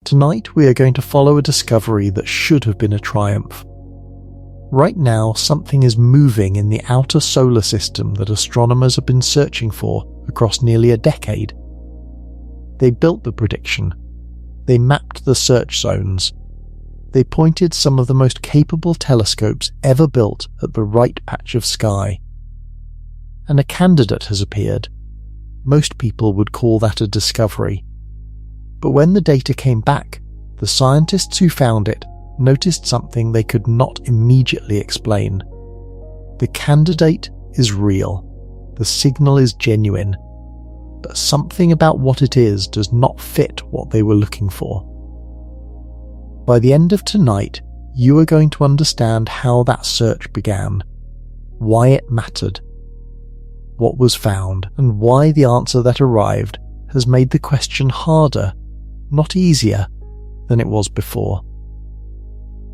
Tonight we are going to follow a discovery that should have been a triumph. Right now, something is moving in the outer solar system that astronomers have been searching for across nearly a decade. They built the prediction. They mapped the search zones. They pointed some of the most capable telescopes ever built at the right patch of sky. And a candidate has appeared. Most people would call that a discovery. But when the data came back, the scientists who found it noticed something they could not immediately explain. The candidate is real. The signal is genuine. But something about what it is does not fit what they were looking for. By the end of tonight, you are going to understand how that search began, why it mattered, what was found, and why the answer that arrived has made the question harder, not easier, than it was before,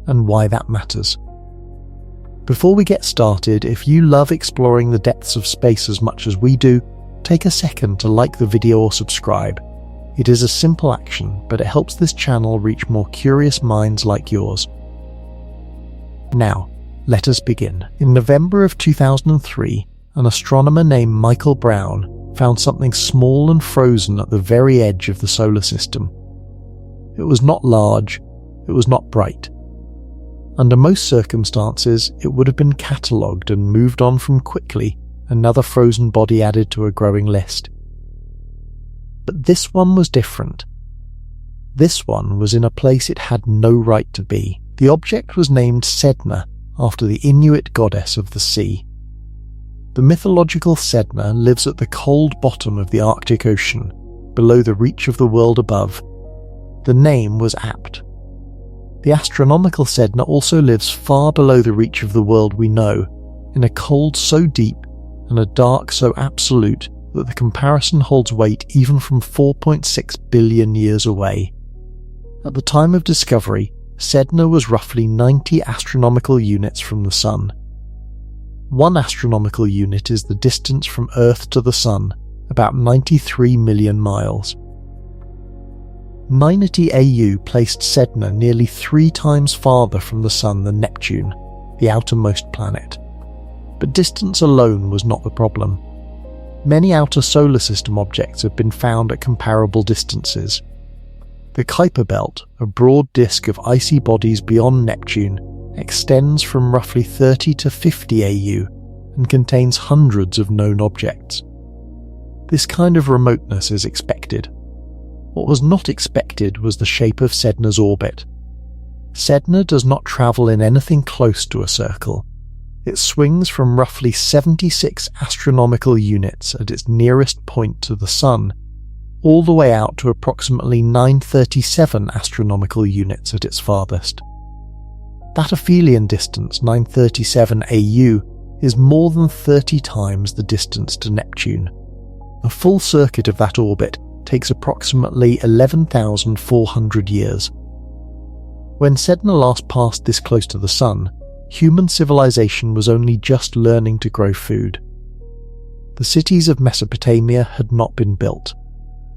and why that matters. Before we get started, if you love exploring the depths of space as much as we do, take a second to like the video or subscribe. It is a simple action, but it helps this channel reach more curious minds like yours. Now, let us begin. In November of 2003, an astronomer named Michael Brown found something small and frozen at the very edge of the solar system. It was not large, it was not bright. Under most circumstances, it would have been catalogued and moved on from quickly, another frozen body added to a growing list. But this one was different. This one was in a place it had no right to be. The object was named Sedna, after the Inuit goddess of the sea. The mythological Sedna lives at the cold bottom of the Arctic Ocean, below the reach of the world above. The name was apt. The astronomical Sedna also lives far below the reach of the world we know, in a cold so deep and a dark so absolute that the comparison holds weight even from 4.6 billion years away. At the time of discovery, Sedna was roughly 90 astronomical units from the Sun. 1 astronomical unit is the distance from Earth to the Sun, about 93 million miles. 90 AU placed Sedna nearly 3 times farther from the Sun than Neptune, the outermost planet. But distance alone was not the problem. Many outer solar system objects have been found at comparable distances. The Kuiper Belt, a broad disk of icy bodies beyond Neptune, extends from roughly 30 to 50 AU and contains hundreds of known objects. This kind of remoteness is expected. What was not expected was the shape of Sedna's orbit. Sedna does not travel in anything close to a circle. It swings from roughly 76 astronomical units at its nearest point to the Sun, all the way out to approximately 937 astronomical units at its farthest. That aphelion distance, 937 AU, is more than 30 times the distance to Neptune. A full circuit of that orbit takes approximately 11,400 years. When Sedna last passed this close to the Sun, human civilization was only just learning to grow food. The cities of Mesopotamia had not been built.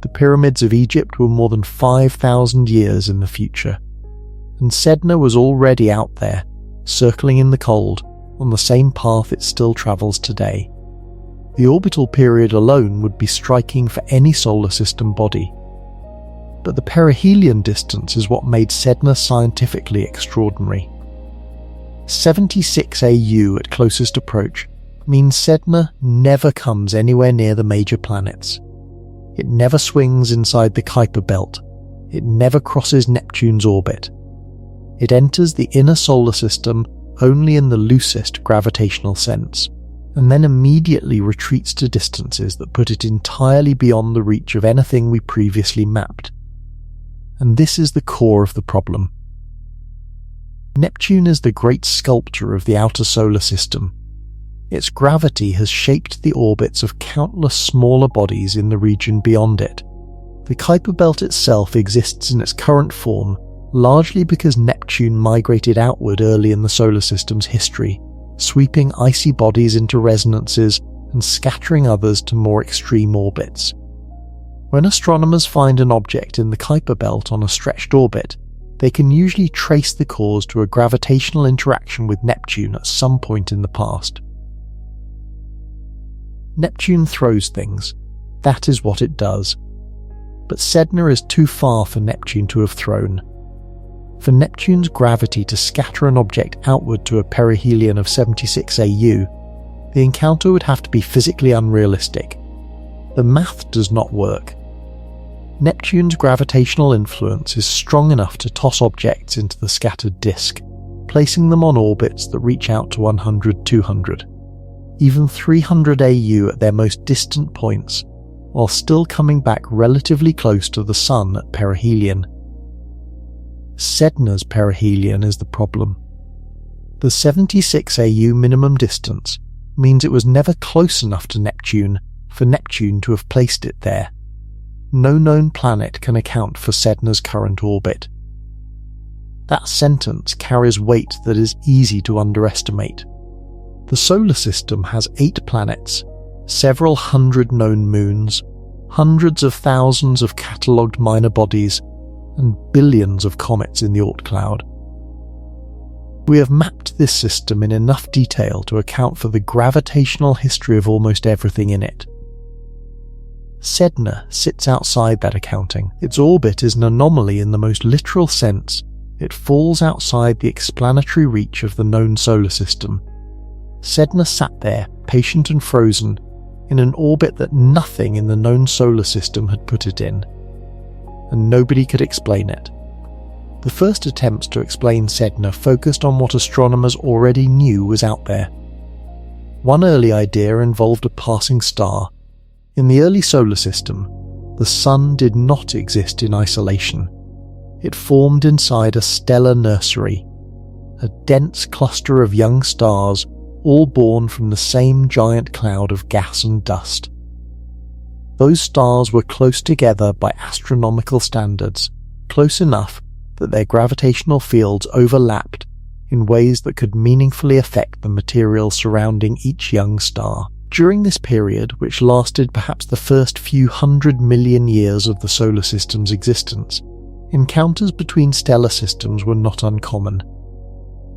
The pyramids of Egypt were more than 5,000 years in the future. And Sedna was already out there, circling in the cold, on the same path it still travels today. The orbital period alone would be striking for any solar system body. But the perihelion distance is what made Sedna scientifically extraordinary. 76 AU at closest approach means Sedna never comes anywhere near the major planets. It never swings inside the Kuiper Belt. It never crosses Neptune's orbit. It enters the inner solar system only in the loosest gravitational sense, and then immediately retreats to distances that put it entirely beyond the reach of anything we previously mapped. And this is the core of the problem. Neptune is the great sculptor of the outer solar system. Its gravity has shaped the orbits of countless smaller bodies in the region beyond it. The Kuiper Belt itself exists in its current form largely because Neptune migrated outward early in the solar system's history, sweeping icy bodies into resonances and scattering others to more extreme orbits. When astronomers find an object in the Kuiper belt on a stretched orbit, they can usually trace the cause to a gravitational interaction with Neptune at some point in the past. Neptune throws things. That is what it does. But Sedna is too far for Neptune to have thrown. For Neptune's gravity to scatter an object outward to a perihelion of 76 AU, the encounter would have to be physically unrealistic. The math does not work. Neptune's gravitational influence is strong enough to toss objects into the scattered disk, placing them on orbits that reach out to 100-200, even 300 AU at their most distant points, while still coming back relatively close to the Sun at perihelion. Sedna's perihelion is the problem. The 76 AU minimum distance means it was never close enough to Neptune for Neptune to have placed it there. No known planet can account for Sedna's current orbit. That sentence carries weight that is easy to underestimate. The solar system has 8 planets, several hundred known moons, hundreds of thousands of catalogued minor bodies, and billions of comets in the Oort cloud. We have mapped this system in enough detail to account for the gravitational history of almost everything in it. Sedna sits outside that accounting. Its orbit is an anomaly in the most literal sense. It falls outside the explanatory reach of the known solar system. Sedna sat there, patient and frozen, in an orbit that nothing in the known solar system had put it in, and nobody could explain it. The first attempts to explain Sedna focused on what astronomers already knew was out there. One early idea involved a passing star. In the early solar system, the Sun did not exist in isolation. It formed inside a stellar nursery, a dense cluster of young stars, all born from the same giant cloud of gas and dust. Those stars were close together by astronomical standards, close enough that their gravitational fields overlapped in ways that could meaningfully affect the material surrounding each young star. During this period, which lasted perhaps the first few 100 million years of the solar system's existence, encounters between stellar systems were not uncommon.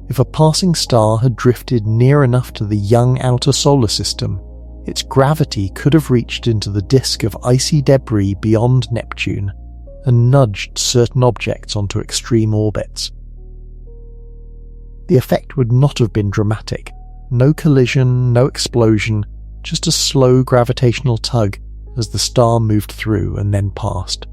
If a passing star had drifted near enough to the young outer solar system, its gravity could have reached into the disk of icy debris beyond Neptune and nudged certain objects onto extreme orbits. The effect would not have been dramatic. No collision, no explosion, just a slow gravitational tug as the star moved through and then passed.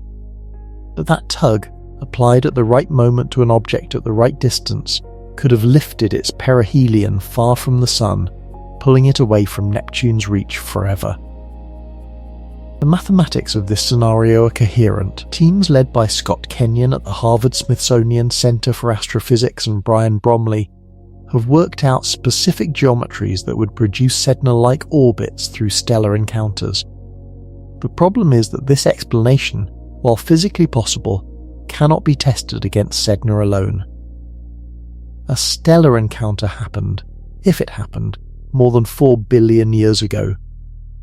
But that tug, applied at the right moment to an object at the right distance, could have lifted its perihelion far from the Sun, pulling it away from Neptune's reach forever. The mathematics of this scenario are coherent. Teams led by Scott Kenyon at the Harvard-Smithsonian Center for Astrophysics and Brian Bromley have worked out specific geometries that would produce Sedna-like orbits through stellar encounters. The problem is that this explanation, while physically possible, cannot be tested against Sedna alone. A stellar encounter happened, if it happened, more than 4 billion years ago.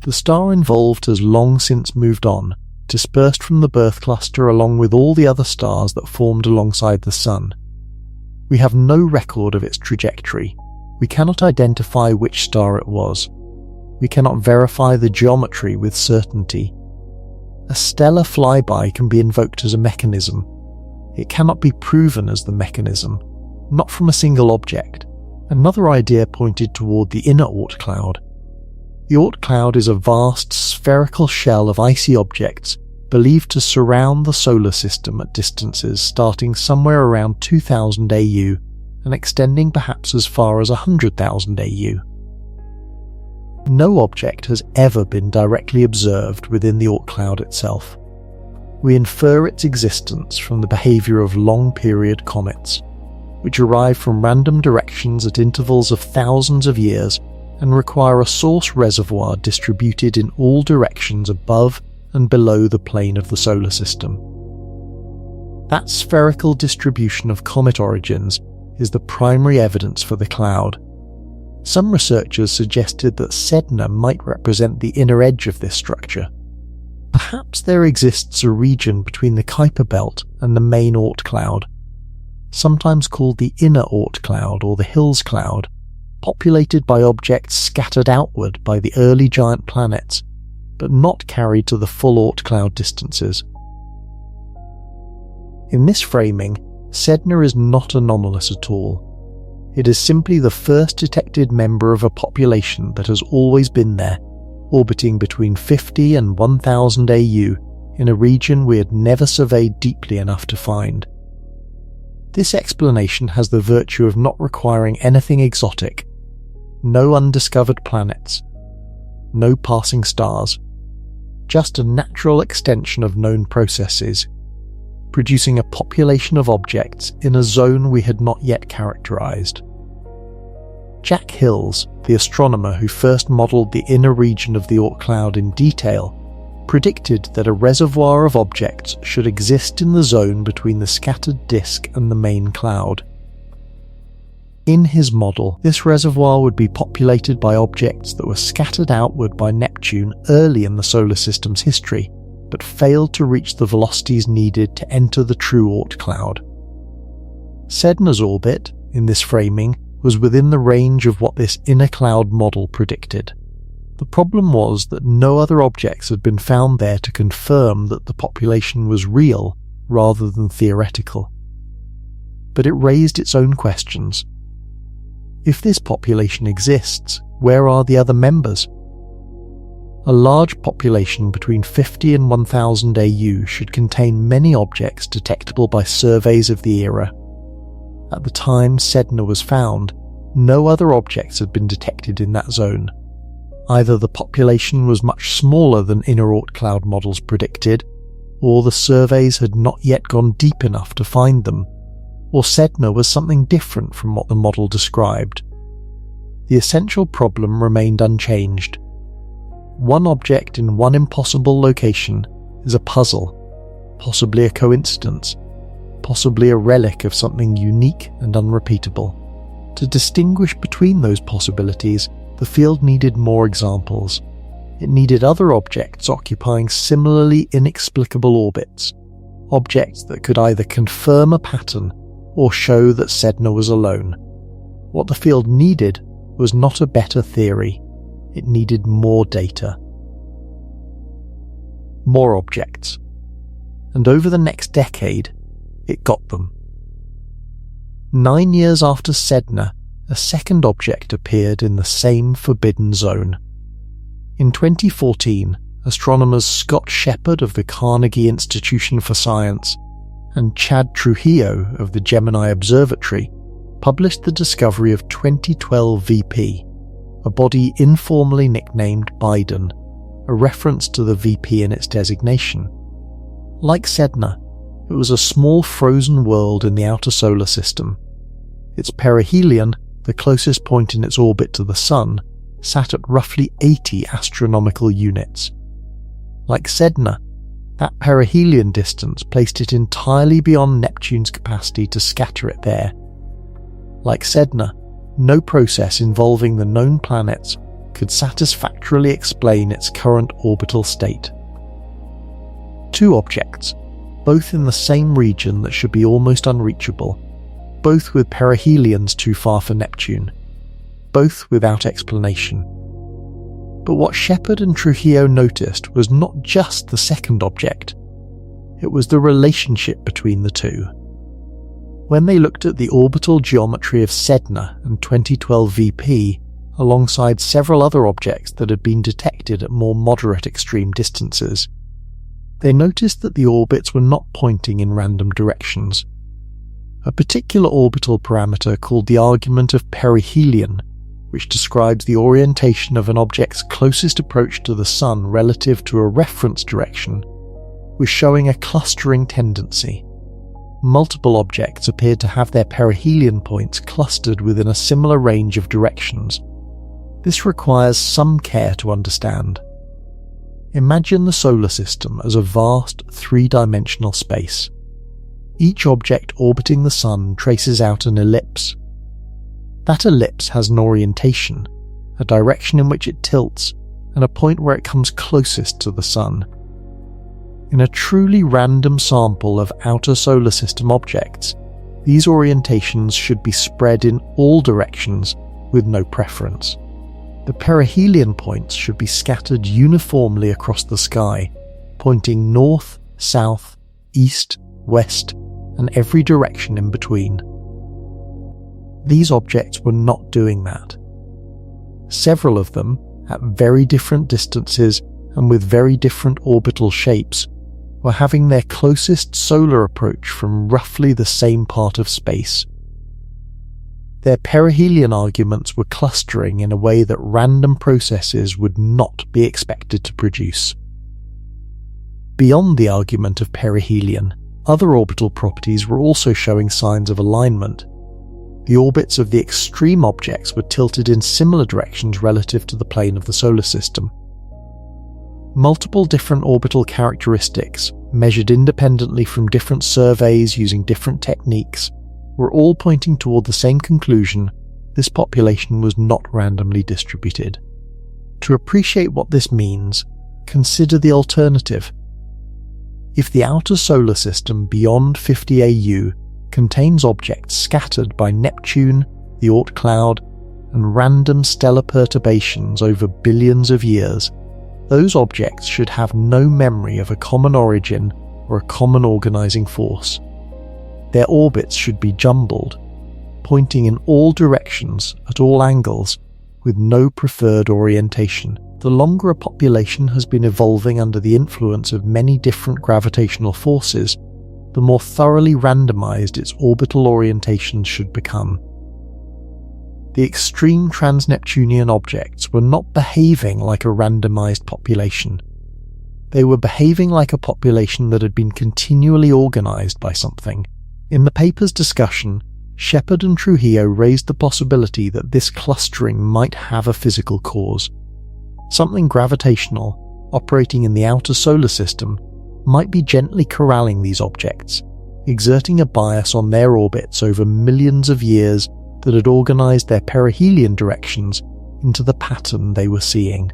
The star involved has long since moved on, dispersed from the birth cluster along with all the other stars that formed alongside the Sun. We have no record of its trajectory. We cannot identify which star it was. We cannot verify the geometry with certainty. A stellar flyby can be invoked as a mechanism. It cannot be proven as the mechanism, not from a single object. Another idea pointed toward the inner Oort cloud. The Oort cloud is a vast spherical shell of icy objects believed to surround the solar system at distances starting somewhere around 2000 AU and extending perhaps as far as 100,000 AU. No object has ever been directly observed within the Oort cloud itself. We infer its existence from the behavior of long-period comets, which arrive from random directions at intervals of thousands of years and require a source reservoir distributed in all directions above and below the plane of the solar system. That spherical distribution of comet origins is the primary evidence for the cloud. Some researchers suggested that Sedna might represent the inner edge of this structure. perhaps there exists a region between the Kuiper belt and the main Oort cloud, sometimes called the inner Oort cloud or the Hills cloud, populated by objects scattered outward by the early giant planets, but not carried to the full Oort cloud distances. In this framing, Sedna is not anomalous at all. It is simply the first detected member of a population that has always been there, orbiting between 50 and 1000 AU in a region we had never surveyed deeply enough to find. This explanation has the virtue of not requiring anything exotic. No undiscovered planets. No passing stars. Just a natural extension of known processes, producing a population of objects in a zone we had not yet characterized. Jack Hills, the astronomer who first modelled the inner region of the Oort cloud in detail, predicted that a reservoir of objects should exist in the zone between the scattered disk and the main cloud. In his model, this reservoir would be populated by objects that were scattered outward by Neptune early in the solar system's history, but failed to reach the velocities needed to enter the true Oort cloud. Sedna's orbit, in this framing, was within the range of what this inner cloud model predicted. The problem was that no other objects had been found there to confirm that the population was real rather than theoretical. But it raised its own questions. If this population exists, where are the other members? A large population between 50 and 1000 AU should contain many objects detectable by surveys of the era. At the time Sedna was found, no other objects had been detected in that zone. Either the population was much smaller than inner Oort cloud models predicted, or the surveys had not yet gone deep enough to find them, or Sedna was something different from what the model described. The essential problem remained unchanged. One object in one impossible location is a puzzle, possibly a coincidence, possibly a relic of something unique and unrepeatable. To distinguish between those possibilities, the field needed more examples. It needed other objects occupying similarly inexplicable orbits, objects that could either confirm a pattern or show that Sedna was alone. What the field needed was not a better theory, it needed more data. More objects. And over the next decade, it got them. 9 years after Sedna, a second object appeared in the same forbidden zone. In 2014, astronomers Scott Shepard of the Carnegie Institution for Science and Chad Trujillo of the Gemini Observatory published the discovery of 2012 VP, a body informally nicknamed Biden, a reference to the VP in its designation. Like Sedna, it was a small frozen world in the outer solar system. Its perihelion, the closest point in its orbit to the Sun, sat at roughly 80 astronomical units. Like Sedna, that perihelion distance placed it entirely beyond Neptune's capacity to scatter it there. Like Sedna, no process involving the known planets could satisfactorily explain its current orbital state. Two objects, both in the same region that should be almost unreachable, both with perihelions too far for Neptune, both without explanation. But what Shepard and Trujillo noticed was not just the second object, it was the relationship between the two. When they looked at the orbital geometry of Sedna and 2012 VP, alongside several other objects that had been detected at more moderate extreme distances, they noticed that the orbits were not pointing in random directions. A particular orbital parameter called the argument of perihelion, which describes the orientation of an object's closest approach to the Sun relative to a reference direction, was showing a clustering tendency. Multiple objects appeared to have their perihelion points clustered within a similar range of directions. This requires some care to understand. Imagine the solar system as a vast three-dimensional space. Each object orbiting the Sun traces out an ellipse. That ellipse has an orientation, a direction in which it tilts, and a point where it comes closest to the Sun. In a truly random sample of outer solar system objects, these orientations should be spread in all directions with no preference. The perihelion points should be scattered uniformly across the sky, pointing north, south, east, west, and every direction in between. These objects were not doing that. Several of them, at very different distances and with very different orbital shapes, were having their closest solar approach from roughly the same part of space. Their perihelion arguments were clustering in a way that random processes would not be expected to produce. Beyond the argument of perihelion, other orbital properties were also showing signs of alignment. The orbits of the extreme objects were tilted in similar directions relative to the plane of the solar system. Multiple different orbital characteristics, measured independently from different surveys using different techniques, were all pointing toward the same conclusion: this population was not randomly distributed. To appreciate what this means, consider the alternative. If the outer solar system beyond 50 AU contains objects scattered by Neptune, the Oort cloud, and random stellar perturbations over billions of years, those objects should have no memory of a common origin or a common organizing force. Their orbits should be jumbled, pointing in all directions at all angles with no preferred orientation. The longer a population has been evolving under the influence of many different gravitational forces, the more thoroughly randomized its orbital orientations should become. The extreme trans-Neptunian objects were not behaving like a randomized population. They were behaving like a population that had been continually organized by something. In the paper's discussion, Shepard and Trujillo raised the possibility that this clustering might have a physical cause. Something gravitational, operating in the outer solar system, might be gently corralling these objects, exerting a bias on their orbits over millions of years that had organized their perihelion directions into the pattern they were seeing.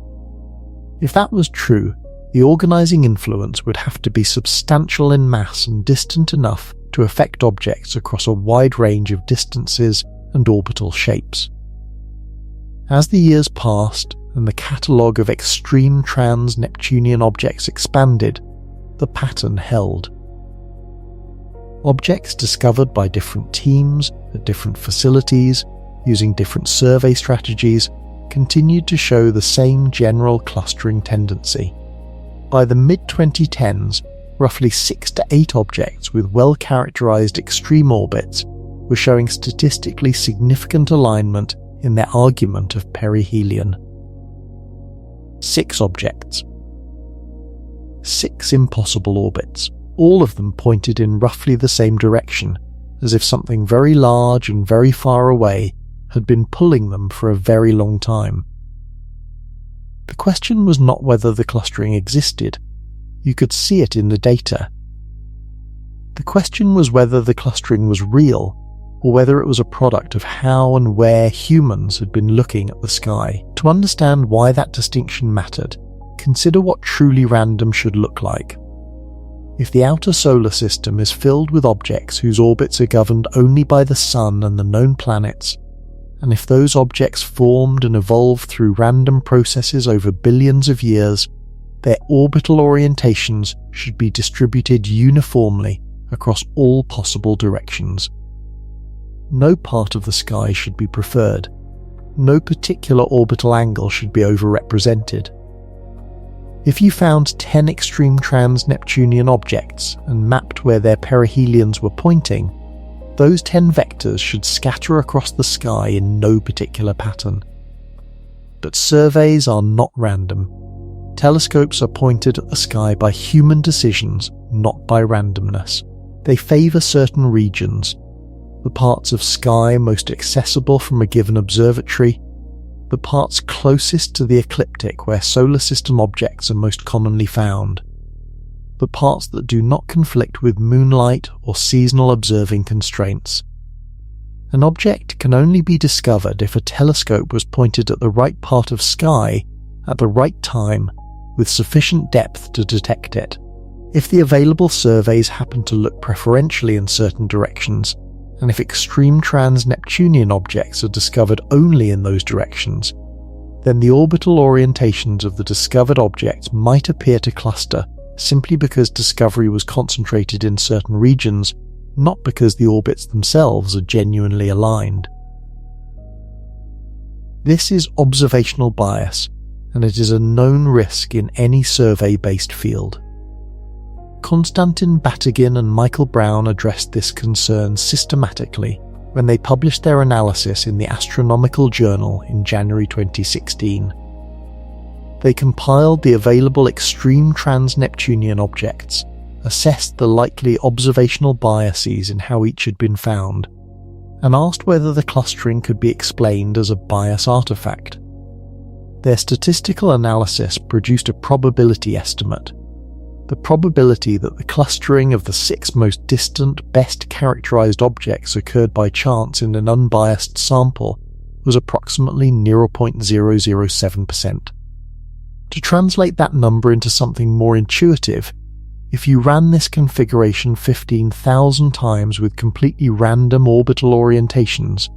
If that was true, the organizing influence would have to be substantial in mass and distant enough to affect objects across a wide range of distances and orbital shapes. As the years passed and the catalogue of extreme trans-Neptunian objects expanded, the pattern held. Objects discovered by different teams at different facilities, using different survey strategies, continued to show the same general clustering tendency. By the mid-2010s, roughly 6 to 8 objects with well-characterized extreme orbits were showing statistically significant alignment in their argument of perihelion. 6 objects. 6 impossible orbits. All of them pointed in roughly the same direction, as if something very large and very far away had been pulling them for a very long time. The question was not whether the clustering existed. You could see it in the data. The question was whether the clustering was real, or whether it was a product of how and where humans had been looking at the sky. To understand why that distinction mattered, consider what truly random should look like. If the outer solar system is filled with objects whose orbits are governed only by the Sun and the known planets, and if those objects formed and evolved through random processes over billions of years, their orbital orientations should be distributed uniformly across all possible directions. No part of the sky should be preferred. No particular orbital angle should be overrepresented. If you found 10 extreme trans-Neptunian objects and mapped where their perihelions were pointing, those 10 vectors should scatter across the sky in no particular pattern. But surveys are not random. Telescopes are pointed at the sky by human decisions, not by randomness. They favour certain regions, the parts of sky most accessible from a given observatory, the parts closest to the ecliptic where solar system objects are most commonly found, the parts that do not conflict with moonlight or seasonal observing constraints. An object can only be discovered if a telescope was pointed at the right part of sky at the right time with sufficient depth to detect it. If the available surveys happen to look preferentially in certain directions, and if extreme trans-Neptunian objects are discovered only in those directions, then the orbital orientations of the discovered objects might appear to cluster simply because discovery was concentrated in certain regions, not because the orbits themselves are genuinely aligned. This is observational bias, and it is a known risk in any survey-based field. Konstantin Batygin and Michael Brown addressed this concern systematically when they published their analysis in the Astronomical Journal in January 2016. They compiled the available extreme trans-Neptunian objects, assessed the likely observational biases in how each had been found, and asked whether the clustering could be explained as a bias artifact. Their statistical analysis produced a probability estimate. The probability that the clustering of the 6 most distant, best characterized objects occurred by chance in an unbiased sample was approximately 0.007%. To translate that number into something more intuitive, if you ran this configuration 15,000 times with completely random orbital orientations,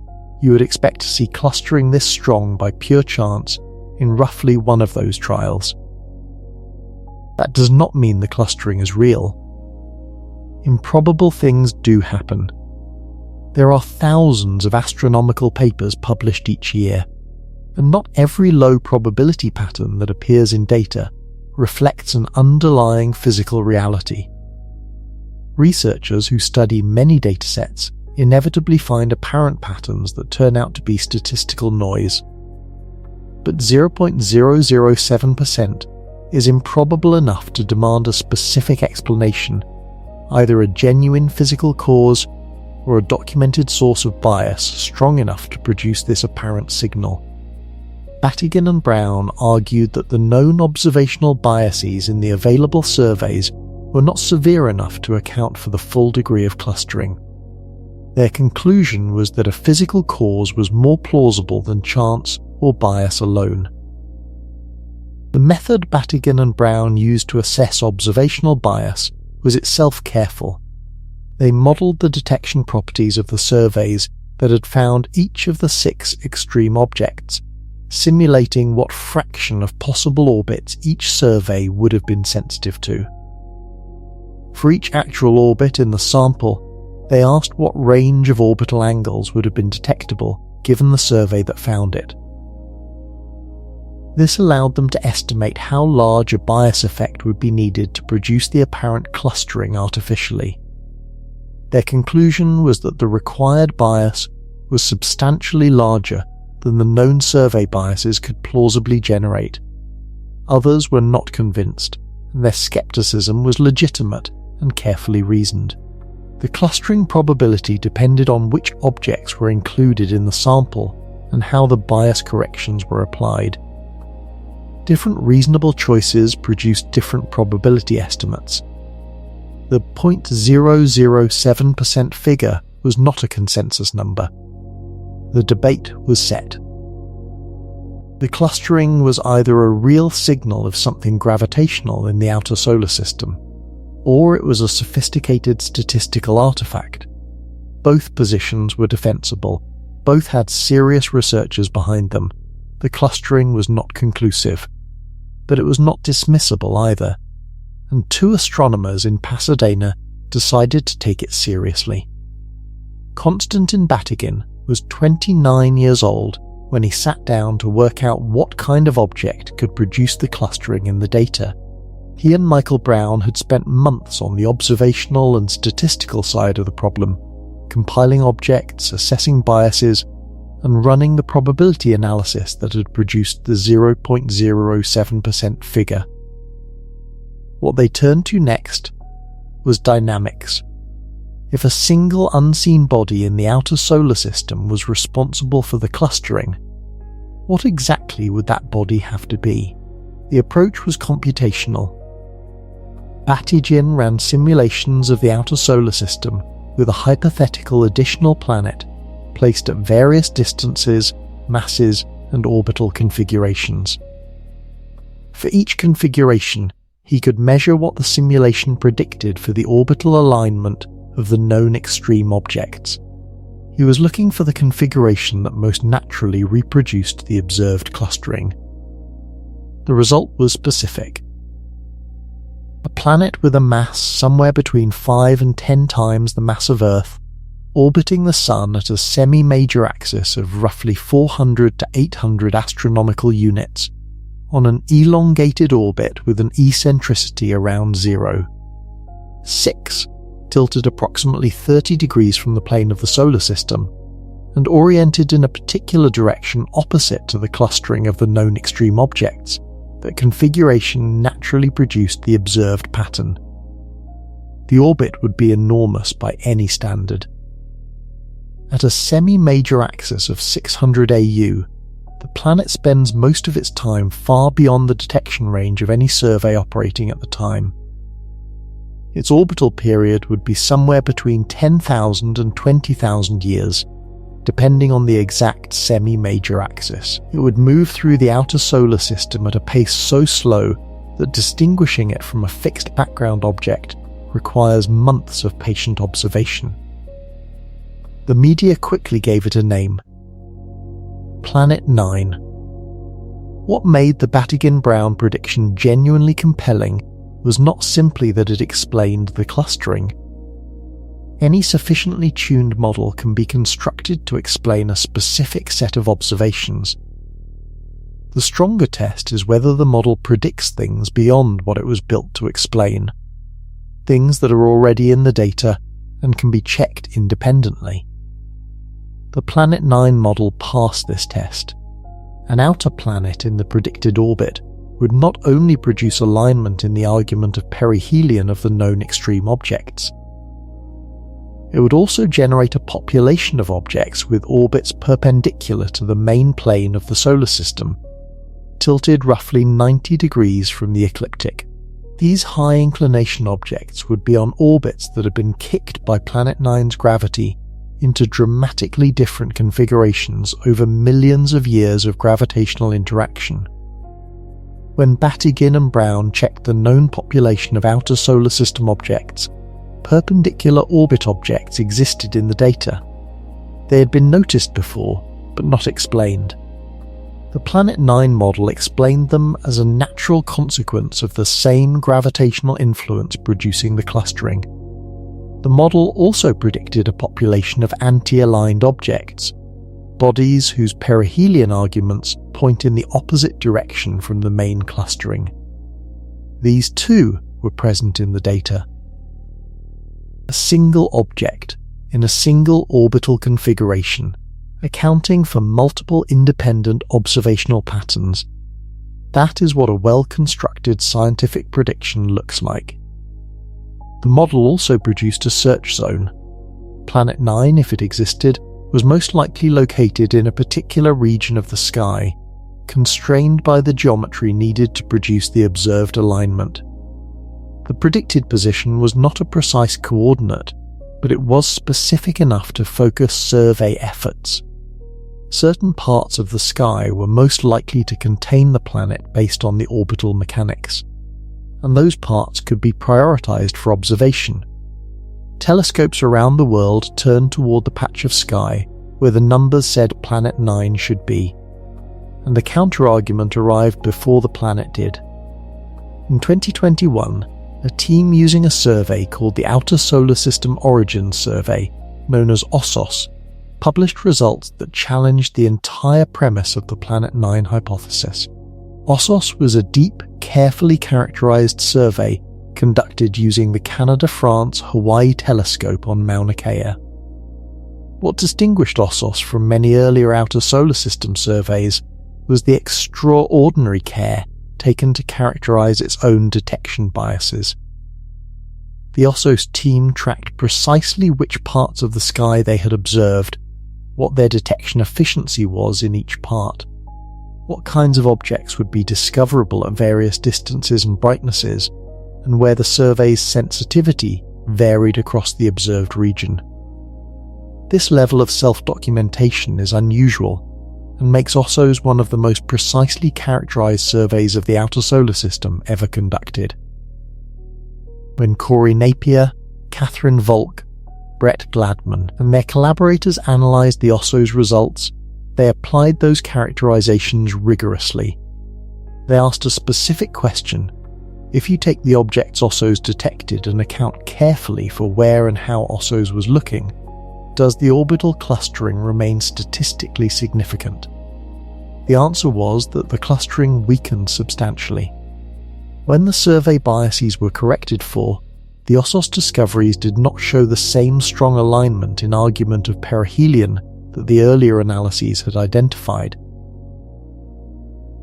you would expect to see clustering this strong by pure chance in roughly one of those trials. That does not mean the clustering is real. Improbable things do happen. There are thousands of astronomical papers published each year, and not every low probability pattern that appears in data reflects an underlying physical reality. Researchers who study many datasets inevitably find apparent patterns that turn out to be statistical noise. But 0.007% is improbable enough to demand a specific explanation, either a genuine physical cause or a documented source of bias strong enough to produce this apparent signal. Batygin and Brown argued that the known observational biases in the available surveys were not severe enough to account for the full degree of clustering. Their conclusion was that a physical cause was more plausible than chance or bias alone. The method Batygin and Brown used to assess observational bias was itself careful. They modelled the detection properties of the surveys that had found each of the 6 extreme objects, simulating what fraction of possible orbits each survey would have been sensitive to. For each actual orbit in the sample, they asked what range of orbital angles would have been detectable given the survey that found it. This allowed them to estimate how large a bias effect would be needed to produce the apparent clustering artificially. Their conclusion was that the required bias was substantially larger than the known survey biases could plausibly generate. Others were not convinced, and their skepticism was legitimate and carefully reasoned. The clustering probability depended on which objects were included in the sample and how the bias corrections were applied. Different reasonable choices produced different probability estimates. The 0.007% figure was not a consensus number. The debate was set. The clustering was either a real signal of something gravitational in the outer solar system, or it was a sophisticated statistical artifact. Both positions were defensible. Both had serious researchers behind them. The clustering was not conclusive, but it was not dismissible either, and 2 astronomers in Pasadena decided to take it seriously. Konstantin Batygin was 29 years old when he sat down to work out what kind of object could produce the clustering in the data. He and Michael Brown had spent months on the observational and statistical side of the problem, compiling objects, assessing biases, and running the probability analysis that had produced the 0.007% figure. What they turned to next was dynamics. If a single unseen body in the outer solar system was responsible for the clustering, what exactly would that body have to be? The approach was computational. Batygin ran simulations of the outer solar system with a hypothetical additional planet placed at various distances, masses, and orbital configurations. For each configuration, he could measure what the simulation predicted for the orbital alignment of the known extreme objects. He was looking for the configuration that most naturally reproduced the observed clustering. The result was specific. A planet with a mass somewhere between 5 and 10 times the mass of Earth, orbiting the Sun at a semi-major axis of roughly 400 to 800 astronomical units, on an elongated orbit with an eccentricity around 0. 6, tilted approximately 30 degrees from the plane of the solar system, and oriented in a particular direction opposite to the clustering of the known extreme objects. That configuration naturally produced the observed pattern. The orbit would be enormous by any standard. At a semi-major axis of 600 AU, the planet spends most of its time far beyond the detection range of any survey operating at the time. Its orbital period would be somewhere between 10,000 and 20,000 years, depending on the exact semi-major axis. It would move through the outer solar system at a pace so slow that distinguishing it from a fixed background object requires months of patient observation. The media quickly gave it a name: Planet 9. What made the Batygin-Brown prediction genuinely compelling was not simply that it explained the clustering. Any sufficiently tuned model can be constructed to explain a specific set of observations. The stronger test is whether the model predicts things beyond what it was built to explain, things that are already in the data and can be checked independently. The Planet 9 model passed this test. An outer planet in the predicted orbit would not only produce alignment in the argument of perihelion of the known extreme objects, it would also generate a population of objects with orbits perpendicular to the main plane of the solar system, tilted roughly 90 degrees from the ecliptic. These high-inclination objects would be on orbits that had been kicked by Planet 9's gravity into dramatically different configurations over millions of years of gravitational interaction. When Batygin and Brown checked the known population of outer solar system objects, perpendicular orbit objects existed in the data. They had been noticed before, but not explained. The Planet 9 model explained them as a natural consequence of the same gravitational influence producing the clustering. The model also predicted a population of anti-aligned objects, bodies whose perihelion arguments point in the opposite direction from the main clustering. These too were present in the data. A single object in a single orbital configuration, accounting for multiple independent observational patterns. That is what a well-constructed scientific prediction looks like. The model also produced a search zone. Planet 9, if it existed, was most likely located in a particular region of the sky, constrained by the geometry needed to produce the observed alignment. The predicted position was not a precise coordinate, but it was specific enough to focus survey efforts. Certain parts of the sky were most likely to contain the planet based on the orbital mechanics, and those parts could be prioritized for observation. Telescopes around the world turned toward the patch of sky where the numbers said Planet 9 should be, and the counter-argument arrived before the planet did. In 2021, a team using a survey called the Outer Solar System Origins Survey, known as OSOS, published results that challenged the entire premise of the Planet 9 hypothesis. OSOS was a deep, carefully characterized survey conducted using the Canada-France-Hawaii telescope on Mauna Kea. What distinguished OSOS from many earlier outer solar system surveys was the extraordinary care taken to characterize its own detection biases. The OSOS team tracked precisely which parts of the sky they had observed, what their detection efficiency was in each part, what kinds of objects would be discoverable at various distances and brightnesses, and where the survey's sensitivity varied across the observed region. This level of self-documentation is unusual, and makes OSOS one of the most precisely characterized surveys of the outer solar system ever conducted. when Corey Napier, Catherine Volk, Brett Gladman and their collaborators analysed the OSSO's results, they applied those characterizations rigorously. They asked a specific question: if you take the objects OSSO's detected and account carefully for where and how OSSO's was looking, does the orbital clustering remain statistically significant? The answer was that the clustering weakened substantially. When the survey biases were corrected for, the OSSO's discoveries did not show the same strong alignment in argument of perihelion that the earlier analyses had identified.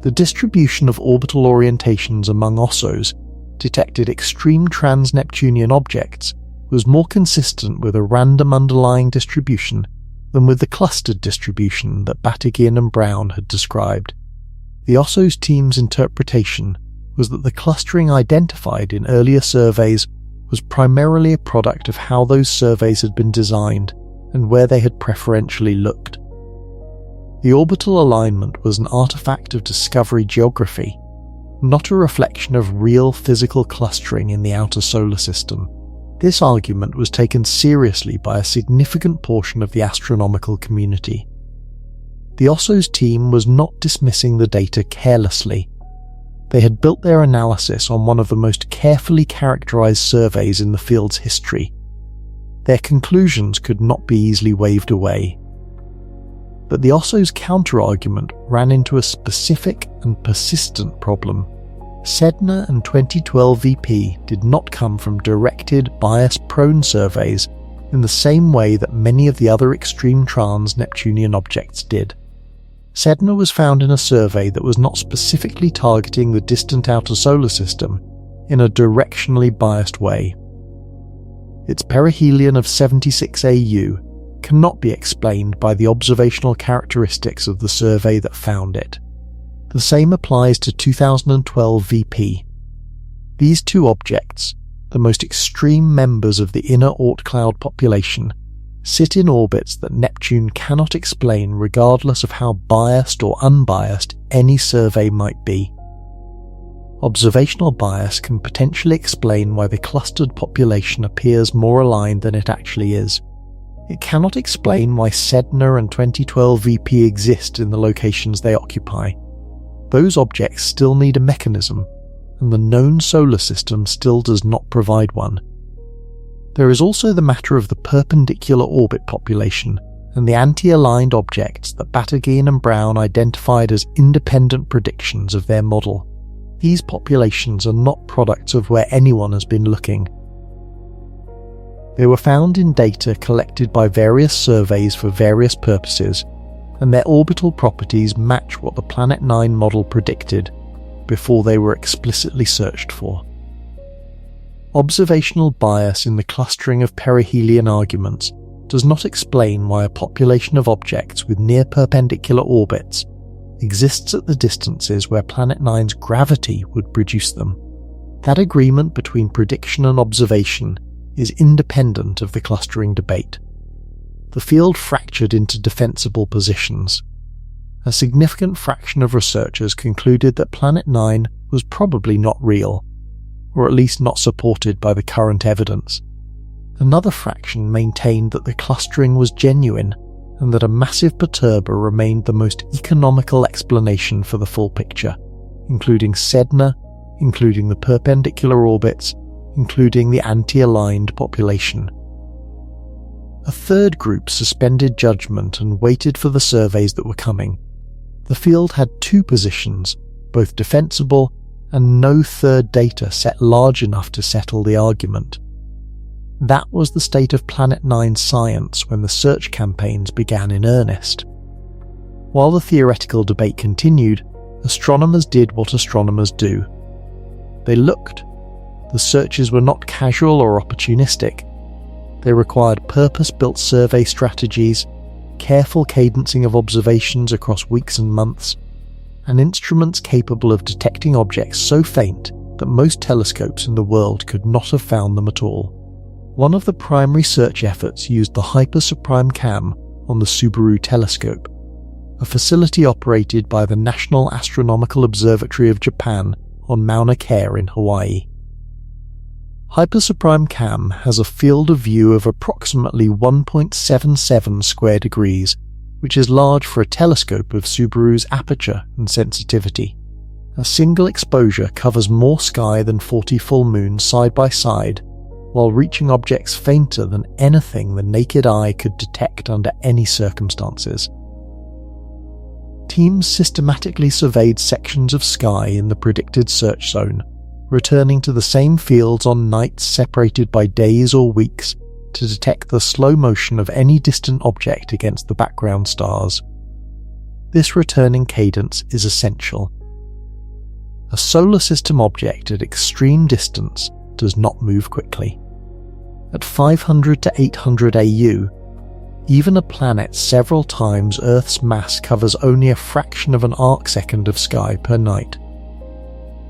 The distribution of orbital orientations among OSSO's detected extreme trans-Neptunian objects was more consistent with a random underlying distribution than with the clustered distribution that Batagian and Brown had described. The OSSO's team's interpretation was that the clustering identified in earlier surveys was primarily a product of how those surveys had been designed and where they had preferentially looked. The orbital alignment was an artifact of discovery geography, not a reflection of real physical clustering in the outer solar system. This argument was taken seriously by a significant portion of the astronomical community. The OSSO's team was not dismissing the data carelessly. They had built their analysis on one of the most carefully characterized surveys in the field's history. Their conclusions could not be easily waved away. But the OSSO's counter-argument ran into a specific and persistent problem. Sedna and 2012 VP did not come from directed, bias-prone surveys in the same way that many of the other extreme trans-Neptunian objects did. Sedna was found in a survey that was not specifically targeting the distant outer solar system in a directionally biased way. Its perihelion of 76 AU cannot be explained by the observational characteristics of the survey that found it. The same applies to 2012 VP. These two objects, the most extreme members of the inner Oort cloud population, sit in orbits that Neptune cannot explain regardless of how biased or unbiased any survey might be. Observational bias can potentially explain why the clustered population appears more aligned than it actually is. It cannot explain why Sedna and 2012 VP exist in the locations they occupy. Those objects still need a mechanism, and the known solar system still does not provide one. There is also the matter of the perpendicular orbit population and the anti-aligned objects that Batagian and Brown identified as independent predictions of their model. These populations are not products of where anyone has been looking. They were found in data collected by various surveys for various purposes, and their orbital properties match what the Planet 9 model predicted before they were explicitly searched for. Observational bias in the clustering of perihelion arguments does not explain why a population of objects with near-perpendicular orbits exists at the distances where Planet 9's gravity would produce them. That agreement between prediction and observation is independent of the clustering debate. The field fractured into defensible positions. A significant fraction of researchers concluded that Planet 9 was probably not real, or at least not supported by the current evidence. Another fraction maintained that the clustering was genuine and that a massive perturber remained the most economical explanation for the full picture, including Sedna, including the perpendicular orbits, including the anti-aligned population. A third group suspended judgment and waited for the surveys that were coming. The field had two positions, both defensible, and no third data set large enough to settle the argument. That was the state of Planet 9 science when the search campaigns began in earnest. While the theoretical debate continued, astronomers did what astronomers do. They looked. The searches were not casual or opportunistic. They required purpose-built survey strategies, careful cadencing of observations across weeks and months, and instruments capable of detecting objects so faint that most telescopes in the world could not have found them at all. One of the primary search efforts used the Hyper-Suprime Cam on the Subaru telescope, a facility operated by the National Astronomical Observatory of Japan on Mauna Kea in Hawaii. Hypersuprime Cam has a field of view of approximately 1.77 square degrees, which is large for a telescope of Subaru's aperture and sensitivity. A single exposure covers more sky than 40 full moons side by side, while reaching objects fainter than anything the naked eye could detect under any circumstances. Teams systematically surveyed sections of sky in the predicted search zone, returning to the same fields on nights separated by days or weeks to detect the slow motion of any distant object against the background stars. This returning cadence is essential. A solar system object at extreme distance does not move quickly. At 500 to 800 AU, even a planet several times Earth's mass covers only a fraction of an arcsecond of sky per night.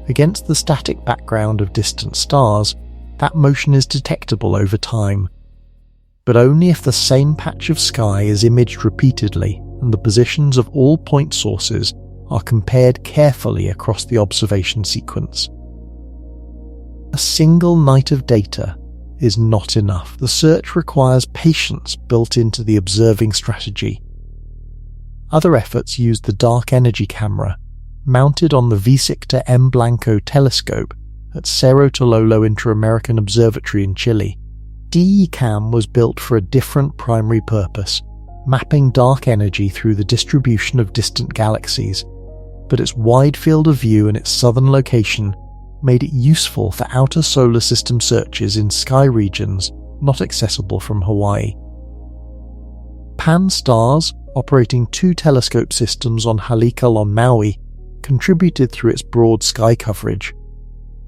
Against the static background of distant stars, that motion is detectable over time, but only if the same patch of sky is imaged repeatedly and the positions of all point sources are compared carefully across the observation sequence. A single night of data is not enough. The search requires patience built into the observing strategy. Other efforts used the dark energy camera, mounted on the Victor M. Blanco telescope at Cerro Tololo Inter-American Observatory in Chile. DE-CAM was built for a different primary purpose, mapping dark energy through the distribution of distant galaxies, but its wide field of view and its southern location made it useful for outer solar system searches in sky regions not accessible from Hawaii. Pan-STARRS, operating 2 telescope systems on Halikal on Maui, contributed through its broad sky coverage.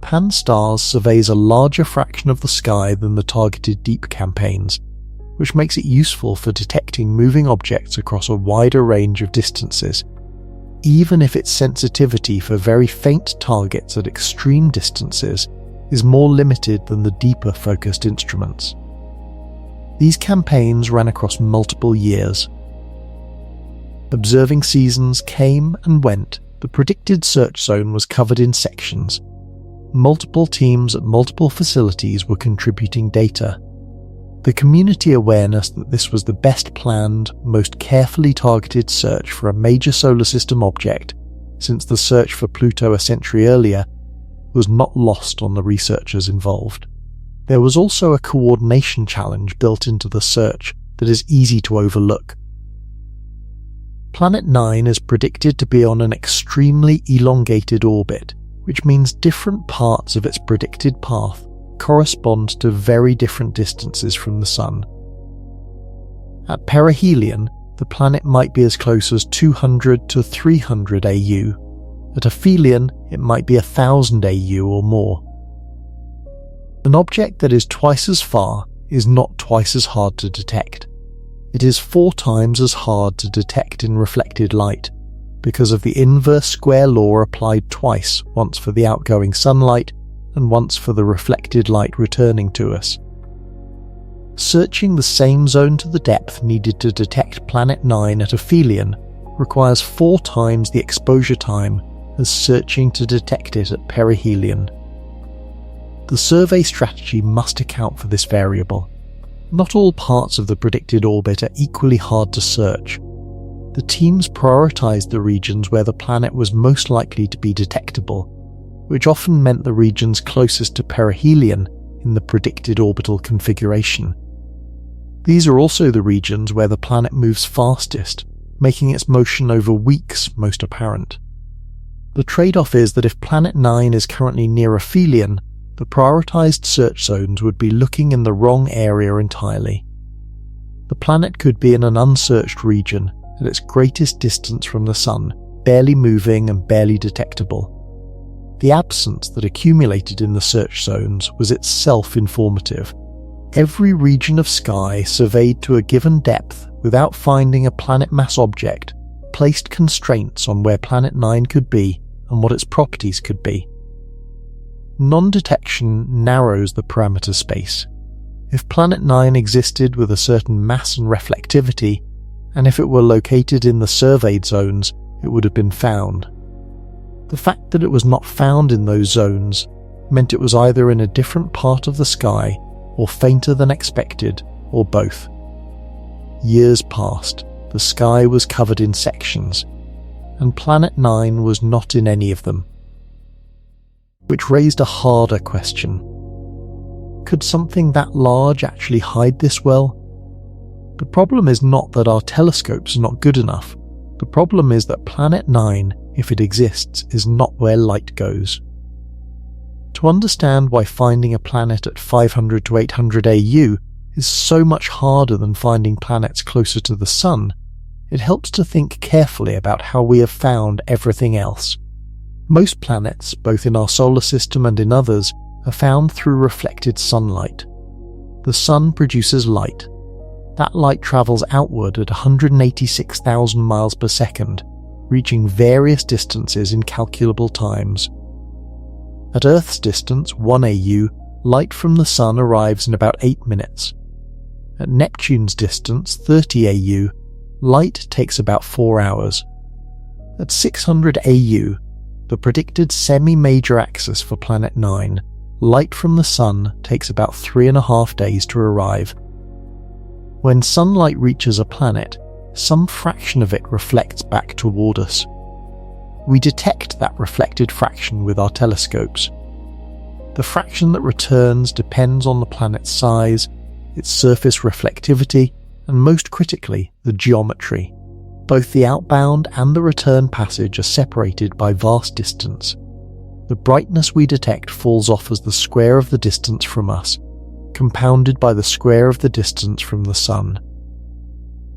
Pan-STARRS surveys a larger fraction of the sky than the targeted deep campaigns, which makes it useful for detecting moving objects across a wider range of distances, even if its sensitivity for very faint targets at extreme distances is more limited than the deeper focused instruments. These campaigns ran across multiple years. Observing seasons came and went. The predicted search zone was covered in sections. Multiple teams at multiple facilities were contributing data. The community awareness that this was the best planned, most carefully targeted search for a major solar system object since the search for Pluto a century earlier was not lost on the researchers involved. There was also a coordination challenge built into the search that is easy to overlook. Planet 9 is predicted to be on an extremely elongated orbit, which means different parts of its predicted path correspond to very different distances from the Sun. At perihelion, the planet might be as close as 200 to 300 AU. At aphelion, it might be 1000 AU or more. An object that is twice as far is not twice as hard to detect. It is 4 times as hard to detect in reflected light, because of the inverse square law applied twice, once for the outgoing sunlight and once for the reflected light returning to us. Searching the same zone to the depth needed to detect Planet 9 at aphelion requires 4 times the exposure time as searching to detect it at perihelion. The survey strategy must account for this variable. Not all parts of the predicted orbit are equally hard to search. The teams prioritized the regions where the planet was most likely to be detectable, which often meant the regions closest to perihelion in the predicted orbital configuration. These are also the regions where the planet moves fastest, making its motion over weeks most apparent. The trade-off is that if Planet 9 is currently near aphelion, the prioritized search zones would be looking in the wrong area entirely. The planet could be in an unsearched region at its greatest distance from the Sun, barely moving and barely detectable. The absence that accumulated in the search zones was itself informative. Every region of sky surveyed to a given depth without finding a planet mass object placed constraints on where Planet 9 could be and what its properties could be. Non-detection narrows the parameter space. If Planet 9 existed with a certain mass and reflectivity, and if it were located in the surveyed zones, it would have been found. The fact that it was not found in those zones meant it was either in a different part of the sky, or fainter than expected, or both. Years passed, the sky was covered in sections, and Planet 9 was not in any of them. Which raised a harder question. Could something that large actually hide this well? The problem is not that our telescopes are not good enough. The problem is that Planet 9, if it exists, is not where light goes. To understand why finding a planet at 500 to 800 AU is so much harder than finding planets closer to the Sun, it helps to think carefully about how we have found everything else. Most planets, both in our solar system and in others, are found through reflected sunlight. The Sun produces light. That light travels outward at 186,000 miles per second, reaching various distances in calculable times. At Earth's distance, 1 AU, light from the Sun arrives in about 8 minutes. At Neptune's distance, 30 AU, light takes about 4 hours. At 600 AU, the predicted semi-major axis for Planet 9, light from the Sun takes about 3.5 days to arrive. When sunlight reaches a planet, some fraction of it reflects back toward us. We detect that reflected fraction with our telescopes. The fraction that returns depends on the planet's size, its surface reflectivity, and most critically, the geometry. Both the outbound and the return passage are separated by vast distance. The brightness we detect falls off as the square of the distance from us, compounded by the square of the distance from the Sun.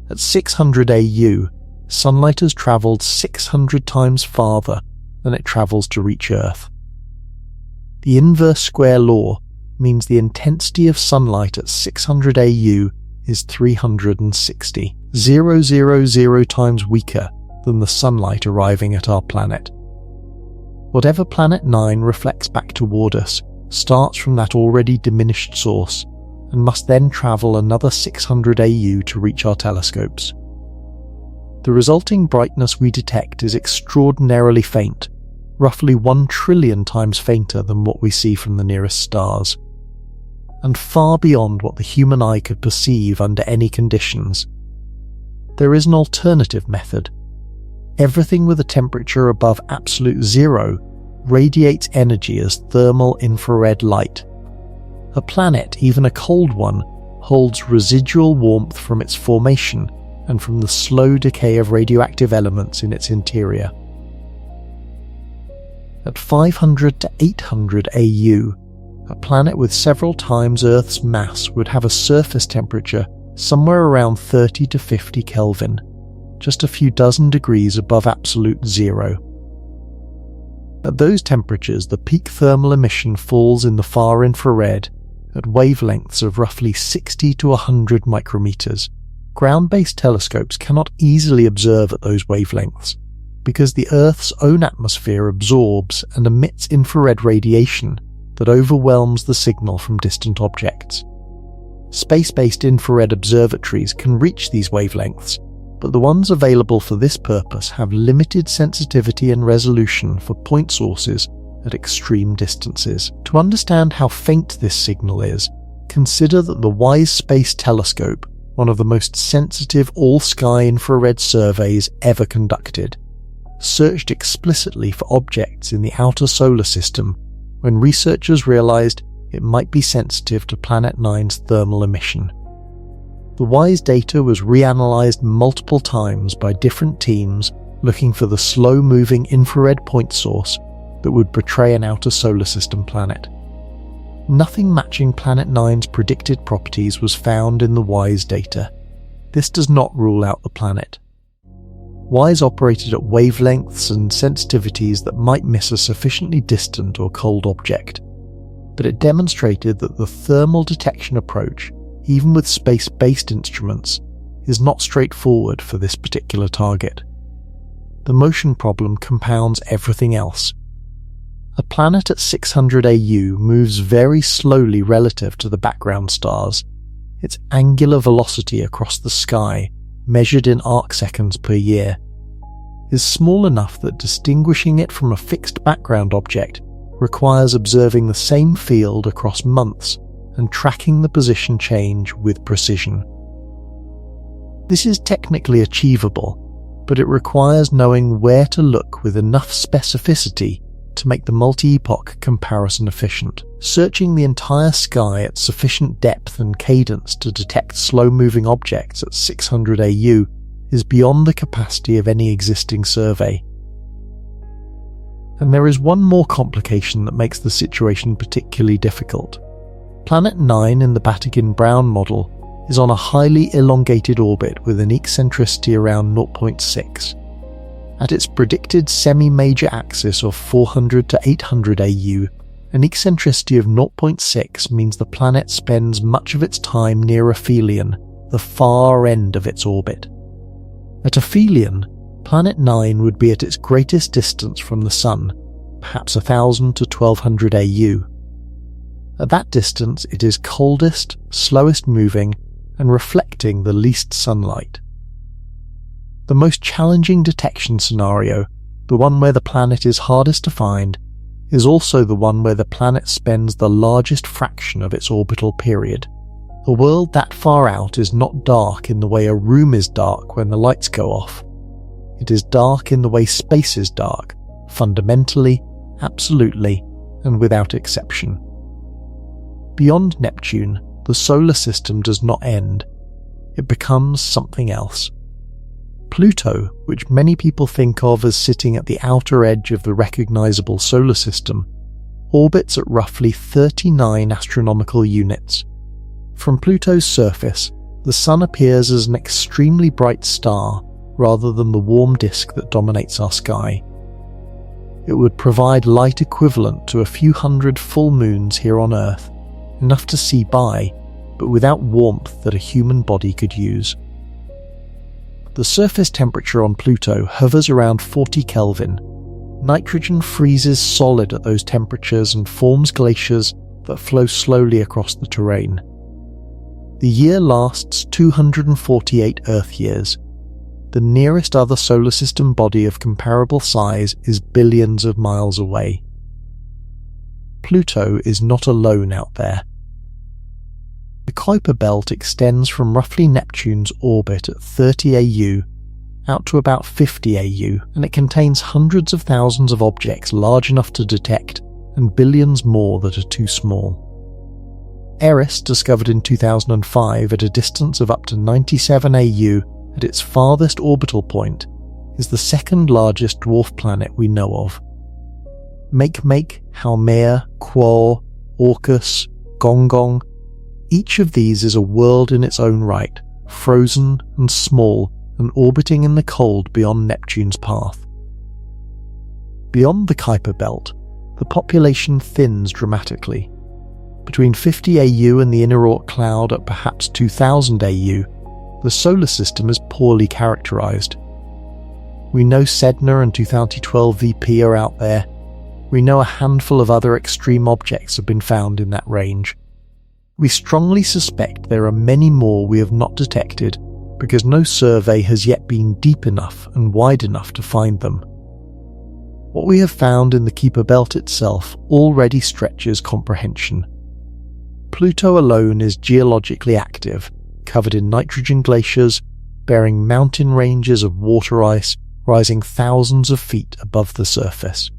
At 600 AU, sunlight has travelled 600 times farther than it travels to reach Earth. The inverse square law means the intensity of sunlight at 600 AU is 360, 000 times weaker than the sunlight arriving at our planet. Whatever Planet 9 reflects back toward us starts from that already diminished source and must then travel another 600 AU to reach our telescopes. The resulting brightness we detect is extraordinarily faint, roughly 1 trillion times fainter than what we see from the nearest stars, and far beyond what the human eye could perceive under any conditions. There is an alternative method. Everything with a temperature above absolute zero radiates energy as thermal infrared light. A planet, even a cold one, holds residual warmth from its formation and from the slow decay of radioactive elements in its interior. At 500 to 800 AU, a planet with several times Earth's mass would have a surface temperature somewhere around 30 to 50 Kelvin, just a few dozen degrees above absolute zero. At those temperatures, the peak thermal emission falls in the far infrared at wavelengths of roughly 60 to 100 micrometers. Ground-based telescopes cannot easily observe at those wavelengths, because the Earth's own atmosphere absorbs and emits infrared radiation that overwhelms the signal from distant objects. Space-based infrared observatories can reach these wavelengths, but the ones available for this purpose have limited sensitivity and resolution for point sources at extreme distances. To understand how faint this signal is, consider that the WISE Space Telescope, one of the most sensitive all-sky infrared surveys ever conducted, searched explicitly for objects in the outer solar system when researchers realized it might be sensitive to Planet 9's thermal emission. The WISE data was reanalyzed multiple times by different teams looking for the slow-moving infrared point source that would portray an outer solar system planet. Nothing matching Planet 9's predicted properties was found in the WISE data. This does not rule out the planet. WISE operated at wavelengths and sensitivities that might miss a sufficiently distant or cold object, but it demonstrated that the thermal detection approach, even with space-based instruments, is not straightforward for this particular target. The motion problem compounds everything else. A planet at 600 AU moves very slowly relative to the background stars. Its angular velocity across the sky, measured in arcseconds per year, is small enough that distinguishing it from a fixed background object requires observing the same field across months and tracking the position change with precision. This is technically achievable, but it requires knowing where to look with enough specificity to make the multi-epoch comparison efficient. Searching the entire sky at sufficient depth and cadence to detect slow-moving objects at 600 AU is beyond the capacity of any existing survey. And there is one more complication that makes the situation particularly difficult. Planet 9 in the Batygin-Brown model is on a highly elongated orbit with an eccentricity around 0.6. At its predicted semi-major axis of 400 to 800 AU, an eccentricity of 0.6 means the planet spends much of its time near aphelion, the far end of its orbit. At aphelion, Planet 9 would be at its greatest distance from the Sun, perhaps 1000 to 1200 AU. At that distance, it is coldest, slowest moving, and reflecting the least sunlight. The most challenging detection scenario, the one where the planet is hardest to find, is also the one where the planet spends the largest fraction of its orbital period. A world that far out is not dark in the way a room is dark when the lights go off. It is dark in the way space is dark, fundamentally, absolutely, and without exception. Beyond Neptune, the solar system does not end. It becomes something else. Pluto, which many people think of as sitting at the outer edge of the recognizable solar system, orbits at roughly 39 astronomical units. From Pluto's surface, the Sun appears as an extremely bright star rather than the warm disk that dominates our sky. It would provide light equivalent to a few hundred full moons here on Earth, enough to see by, but without warmth that a human body could use. The surface temperature on Pluto hovers around 40 Kelvin. Nitrogen freezes solid at those temperatures and forms glaciers that flow slowly across the terrain. The year lasts 248 Earth years. The nearest other solar system body of comparable size is billions of miles away. Pluto is not alone out there. The Kuiper belt extends from roughly Neptune's orbit at 30 AU out to about 50 AU, and it contains hundreds of thousands of objects large enough to detect and billions more that are too small. Eris, discovered in 2005 at a distance of up to 97 AU at its farthest orbital point, is the second largest dwarf planet we know of. Makemake, Haumea, Quoll, Orcus, Gonggong, each of these is a world in its own right, frozen and small and orbiting in the cold beyond Neptune's path. Beyond the Kuiper belt, the population thins dramatically. Between 50 AU and the inner Oort cloud at perhaps 2000 AU, the solar system is poorly characterized. We know Sedna and 2012 VP are out there. We know a handful of other extreme objects have been found in that range. We strongly suspect there are many more we have not detected because no survey has yet been deep enough and wide enough to find them. What we have found in the Kuiper belt itself already stretches comprehension. Pluto alone is geologically active, covered in nitrogen glaciers, bearing mountain ranges of water ice rising thousands of feet above the surface.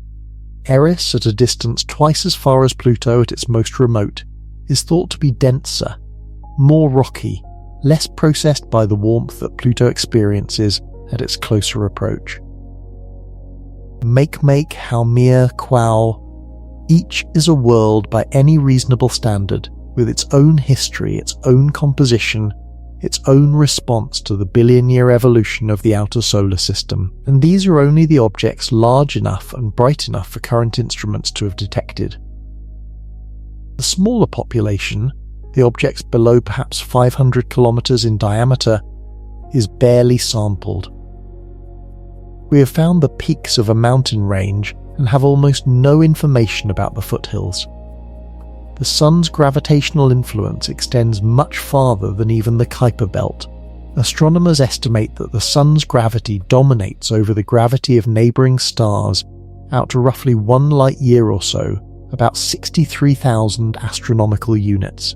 Eris, at a distance twice as far as Pluto at its most remote, is thought to be denser, more rocky, less processed by the warmth that Pluto experiences at its closer approach. Makemake, Haumea, Quoll, each is a world by any reasonable standard, with its own history, its own composition, its own response to the billion-year evolution of the outer solar system, and these are only the objects large enough and bright enough for current instruments to have detected. The smaller population, the objects below perhaps 500 kilometers in diameter, is barely sampled. We have found the peaks of a mountain range and have almost no information about the foothills. The Sun's gravitational influence extends much farther than even the Kuiper belt. Astronomers estimate that the Sun's gravity dominates over the gravity of neighbouring stars out to roughly 1 light-year or so, about 63,000 astronomical units.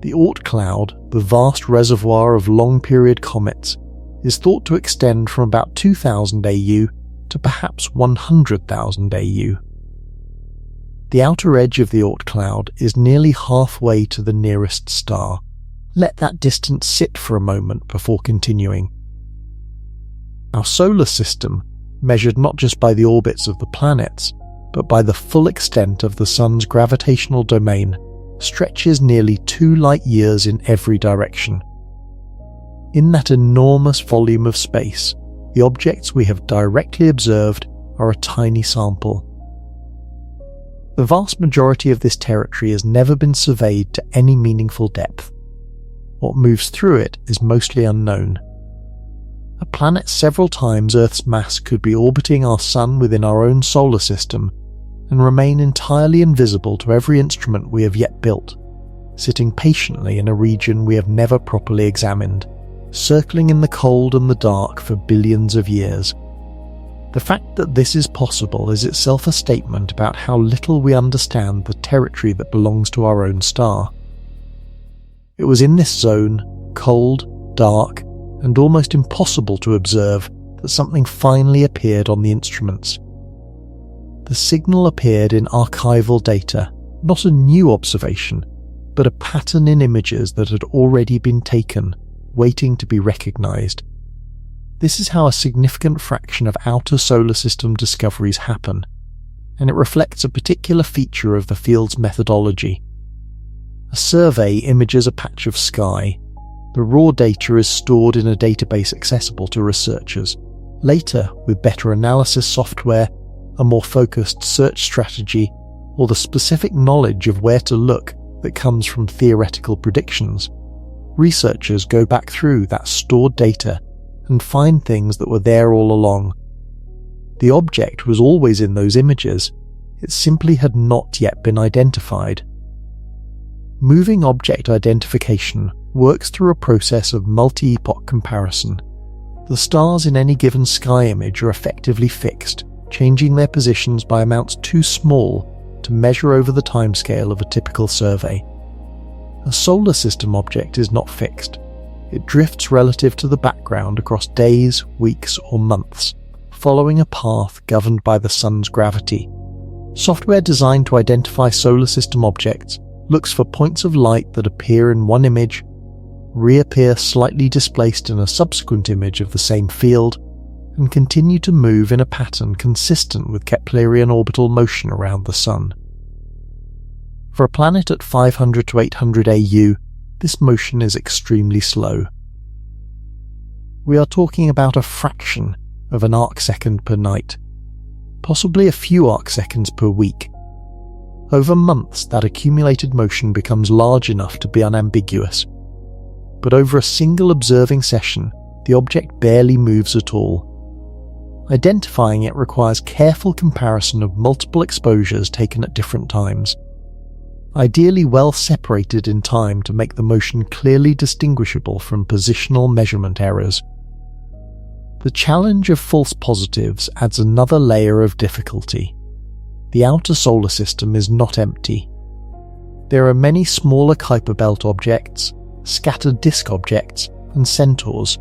The Oort cloud, the vast reservoir of long-period comets, is thought to extend from about 2,000 AU to perhaps 100,000 AU. The outer edge of the Oort cloud is nearly halfway to the nearest star. Let that distance sit for a moment before continuing. Our solar system, measured not just by the orbits of the planets, but by the full extent of the Sun's gravitational domain, stretches nearly 2 light-years in every direction. In that enormous volume of space, the objects we have directly observed are a tiny sample. The vast majority of this territory has never been surveyed to any meaningful depth. What moves through it is mostly unknown. A planet several times Earth's mass could be orbiting our Sun within our own solar system and remain entirely invisible to every instrument we have yet built, sitting patiently in a region we have never properly examined, circling in the cold and the dark for billions of years. The fact that this is possible is itself a statement about how little we understand the territory that belongs to our own star. It was in this zone, cold, dark, and almost impossible to observe, that something finally appeared on the instruments. The signal appeared in archival data, not a new observation, but a pattern in images that had already been taken, waiting to be recognized. This is how a significant fraction of outer solar system discoveries happen, and it reflects a particular feature of the field's methodology. A survey images a patch of sky. The raw data is stored in a database accessible to researchers. Later, with better analysis software, a more focused search strategy, or the specific knowledge of where to look that comes from theoretical predictions, researchers go back through that stored data and find things that were there all along. The object was always in those images, it simply had not yet been identified. Moving object identification works through a process of multi-epoch comparison. The stars in any given sky image are effectively fixed, changing their positions by amounts too small to measure over the timescale of a typical survey. A solar system object is not fixed. It drifts relative to the background across days, weeks, or months, following a path governed by the Sun's gravity. Software designed to identify solar system objects looks for points of light that appear in one image, reappear slightly displaced in a subsequent image of the same field, and continue to move in a pattern consistent with Keplerian orbital motion around the Sun. For a planet at 500 to 800 AU, this motion is extremely slow. We are talking about a fraction of an arcsecond per night, possibly a few arcseconds per week. Over months, that accumulated motion becomes large enough to be unambiguous. But over a single observing session, the object barely moves at all. Identifying it requires careful comparison of multiple exposures taken at different times, ideally well separated in time to make the motion clearly distinguishable from positional measurement errors. The challenge of false positives adds another layer of difficulty. The outer solar system is not empty. There are many smaller Kuiper belt objects, scattered disk objects, and centaurs,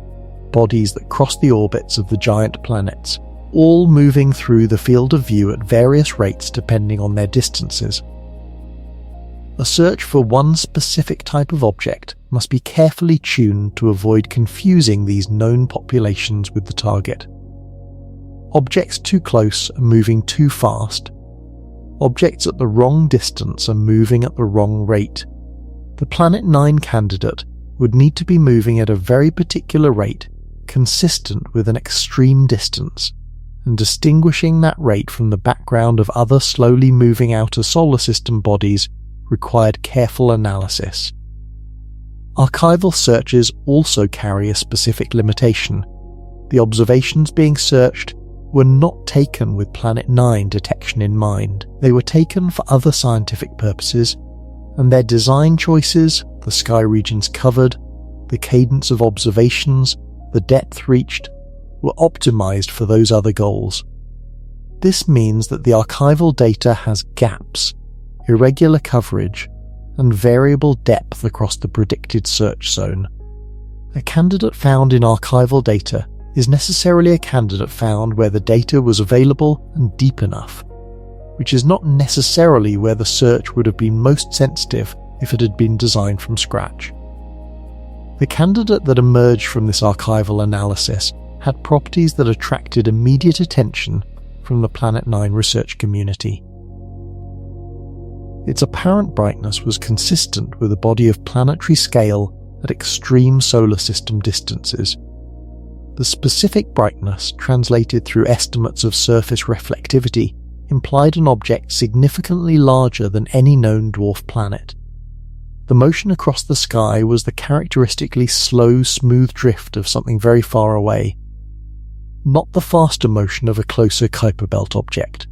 bodies that cross the orbits of the giant planets, all moving through the field of view at various rates depending on their distances. A search for one specific type of object must be carefully tuned to avoid confusing these known populations with the target. Objects too close are moving too fast. Objects at the wrong distance are moving at the wrong rate. The Planet 9 candidate would need to be moving at a very particular rate, consistent with an extreme distance, and distinguishing that rate from the background of other slowly moving outer solar system bodies required careful analysis. Archival searches also carry a specific limitation. The observations being searched were not taken with Planet 9 detection in mind. They were taken for other scientific purposes, and their design choices, the sky regions covered, the cadence of observations, the depth reached, were optimized for those other goals. This means that the archival data has gaps, irregular coverage, and variable depth across the predicted search zone. A candidate found in archival data is necessarily a candidate found where the data was available and deep enough, which is not necessarily where the search would have been most sensitive if it had been designed from scratch. The candidate that emerged from this archival analysis had properties that attracted immediate attention from the Planet 9 research community. Its apparent brightness was consistent with a body of planetary scale at extreme solar system distances. The specific brightness, translated through estimates of surface reflectivity, implied an object significantly larger than any known dwarf planet. The motion across the sky was the characteristically slow, smooth drift of something very far away, not the faster motion of a closer Kuiper belt object.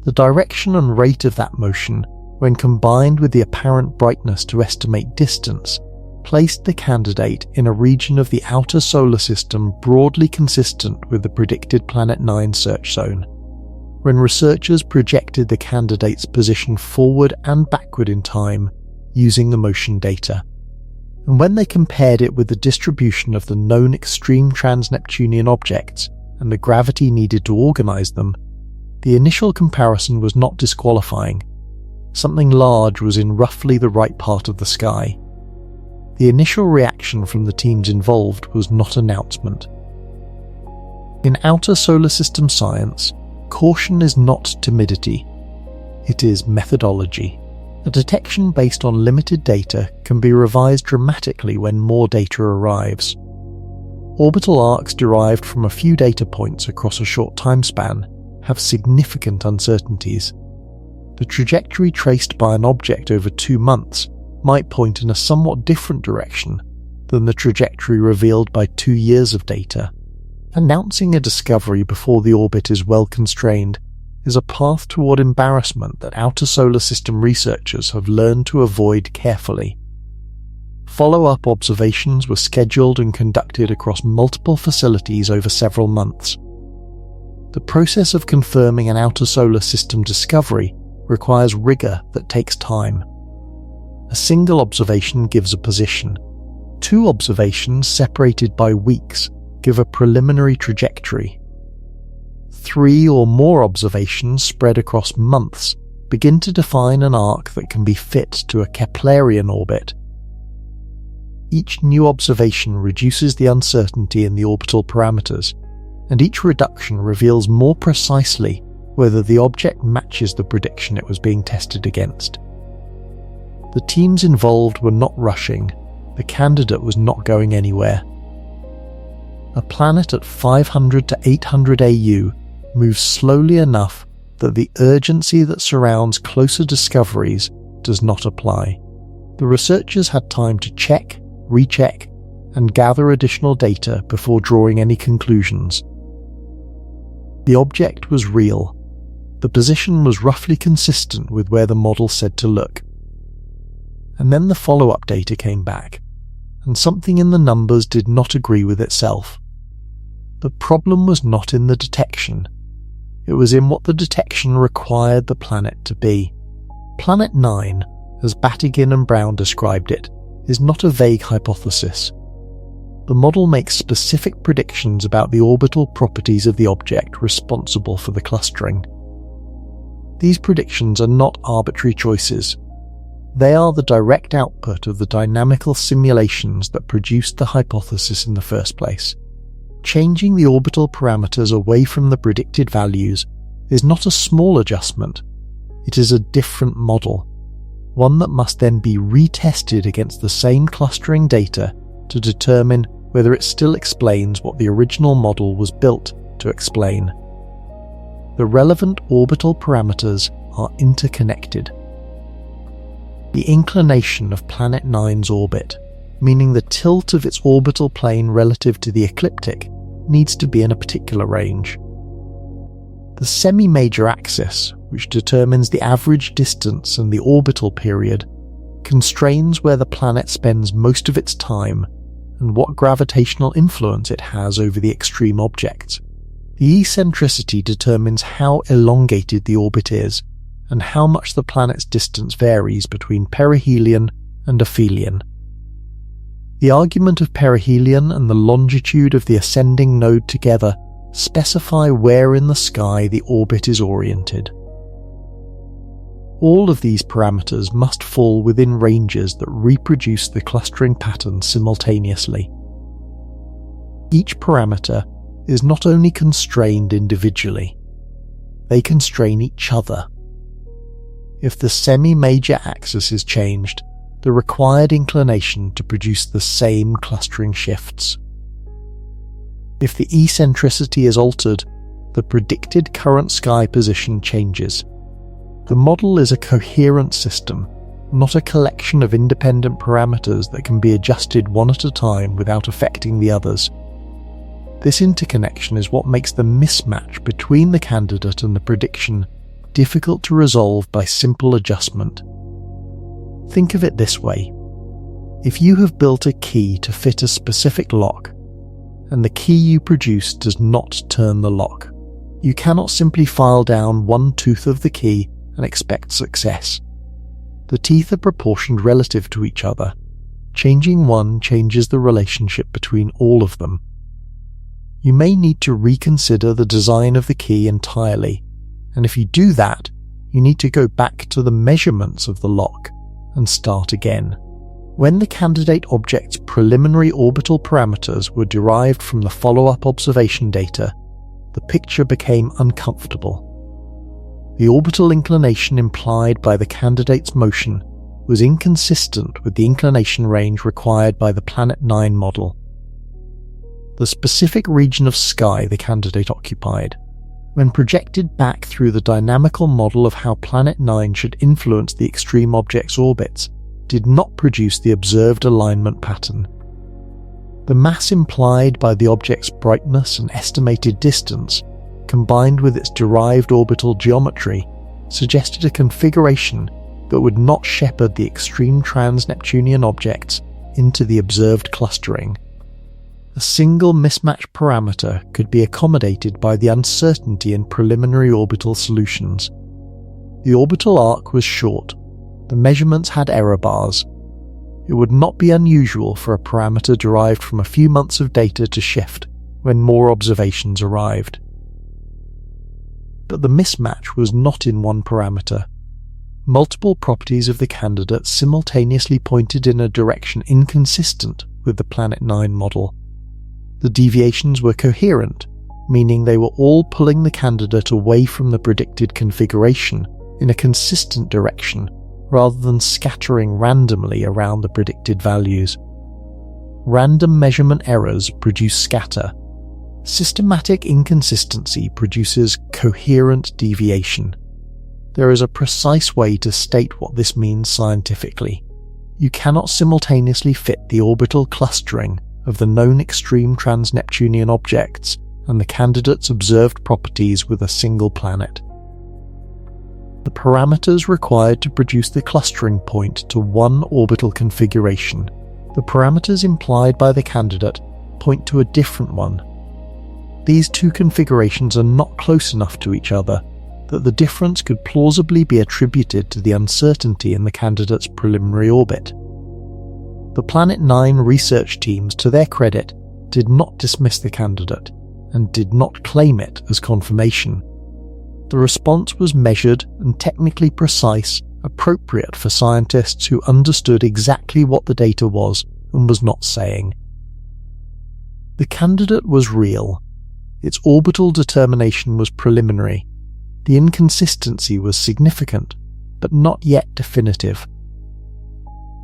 The direction and rate of that motion, when combined with the apparent brightness to estimate distance, placed the candidate in a region of the outer solar system broadly consistent with the predicted Planet 9 search zone. When researchers projected the candidate's position forward and backward in time using the motion data, and when they compared it with the distribution of the known extreme trans-Neptunian objects and the gravity needed to organize them, the initial comparison was not disqualifying. Something large was in roughly the right part of the sky. The initial reaction from the teams involved was not announcement. In outer solar system science, caution is not timidity, it is methodology. A detection based on limited data can be revised dramatically when more data arrives. Orbital arcs derived from a few data points across a short time span have significant uncertainties. The trajectory traced by an object over 2 months might point in a somewhat different direction than the trajectory revealed by 2 years of data. Announcing a discovery before the orbit is well constrained is a path toward embarrassment that outer solar system researchers have learned to avoid carefully. Follow-up observations were scheduled and conducted across multiple facilities over several months. The process of confirming an outer solar system discovery requires rigor that takes time. A single observation gives a position. 2 observations separated by weeks give a preliminary trajectory. 3 or more observations spread across months begin to define an arc that can be fit to a Keplerian orbit. Each new observation reduces the uncertainty in the orbital parameters, and each reduction reveals more precisely whether the object matches the prediction it was being tested against. The teams involved were not rushing, the candidate was not going anywhere. A planet at 500 to 800 AU moves slowly enough that the urgency that surrounds closer discoveries does not apply. The researchers had time to check, recheck, and gather additional data before drawing any conclusions. The object was real. The position was roughly consistent with where the model said to look. And then the follow-up data came back, and something in the numbers did not agree with itself. The problem was not in the detection. It was in what the detection required the planet to be. Planet 9, as Battigan and Brown described it, is not a vague hypothesis. The model makes specific predictions about the orbital properties of the object responsible for the clustering. These predictions are not arbitrary choices. They are the direct output of the dynamical simulations that produced the hypothesis in the first place. Changing the orbital parameters away from the predicted values is not a small adjustment. It is a different model, one that must then be retested against the same clustering data to determine whether it still explains what the original model was built to explain. The relevant orbital parameters are interconnected. The inclination of Planet 9's orbit, meaning the tilt of its orbital plane relative to the ecliptic, needs to be in a particular range. The semi-major axis, which determines the average distance and the orbital period, constrains where the planet spends most of its time and what gravitational influence it has over the extreme objects. The eccentricity determines how elongated the orbit is and how much the planet's distance varies between perihelion and aphelion. The argument of perihelion and the longitude of the ascending node together specify where in the sky the orbit is oriented. All of these parameters must fall within ranges that reproduce the clustering pattern simultaneously. Each parameter is not only constrained individually, they constrain each other. If the semi-major axis is changed, the required inclination to produce the same clustering shifts. If the eccentricity is altered, the predicted current sky position changes. The model is a coherent system, not a collection of independent parameters that can be adjusted one at a time without affecting the others. This interconnection is what makes the mismatch between the candidate and the prediction difficult to resolve by simple adjustment. Think of it this way. If you have built a key to fit a specific lock, and the key you produce does not turn the lock, you cannot simply file down one tooth of the key and expect success. The teeth are proportioned relative to each other. Changing one changes the relationship between all of them. You may need to reconsider the design of the key entirely, and if you do that, you need to go back to the measurements of the lock and start again. When the candidate object's preliminary orbital parameters were derived from the follow-up observation data, the picture became uncomfortable. The orbital inclination implied by the candidate's motion was inconsistent with the inclination range required by the Planet 9 model. The specific region of sky the candidate occupied, when projected back through the dynamical model of how Planet 9 should influence the extreme object's orbits, did not produce the observed alignment pattern. The mass implied by the object's brightness and estimated distance, combined with its derived orbital geometry, suggested a configuration that would not shepherd the extreme trans-Neptunian objects into the observed clustering. A single mismatch parameter could be accommodated by the uncertainty in preliminary orbital solutions. The orbital arc was short. The measurements had error bars. It would not be unusual for a parameter derived from a few months of data to shift when more observations arrived. But the mismatch was not in one parameter. Multiple properties of the candidate simultaneously pointed in a direction inconsistent with the Planet 9 model. The deviations were coherent, meaning they were all pulling the candidate away from the predicted configuration in a consistent direction rather than scattering randomly around the predicted values. Random measurement errors produce scatter. Systematic inconsistency produces coherent deviation. There is a precise way to state what this means scientifically. You cannot simultaneously fit the orbital clustering of the known extreme trans-Neptunian objects and the candidate's observed properties with a single planet. The parameters required to produce the clustering point to one orbital configuration, the parameters implied by the candidate, point to a different one. These two configurations are not close enough to each other that the difference could plausibly be attributed to the uncertainty in the candidate's preliminary orbit. The Planet 9 research teams, to their credit, did not dismiss the candidate and did not claim it as confirmation. The response was measured and technically precise, appropriate for scientists who understood exactly what the data was and was not saying. The candidate was real. Its orbital determination was preliminary. The inconsistency was significant, but not yet definitive.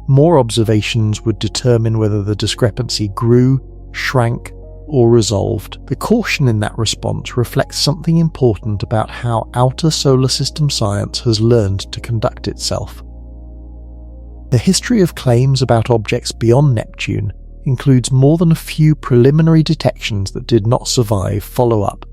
More observations would determine whether the discrepancy grew, shrank, or resolved. The caution in that response reflects something important about how outer solar system science has learned to conduct itself. The history of claims about objects beyond Neptune includes more than a few preliminary detections that did not survive follow-up,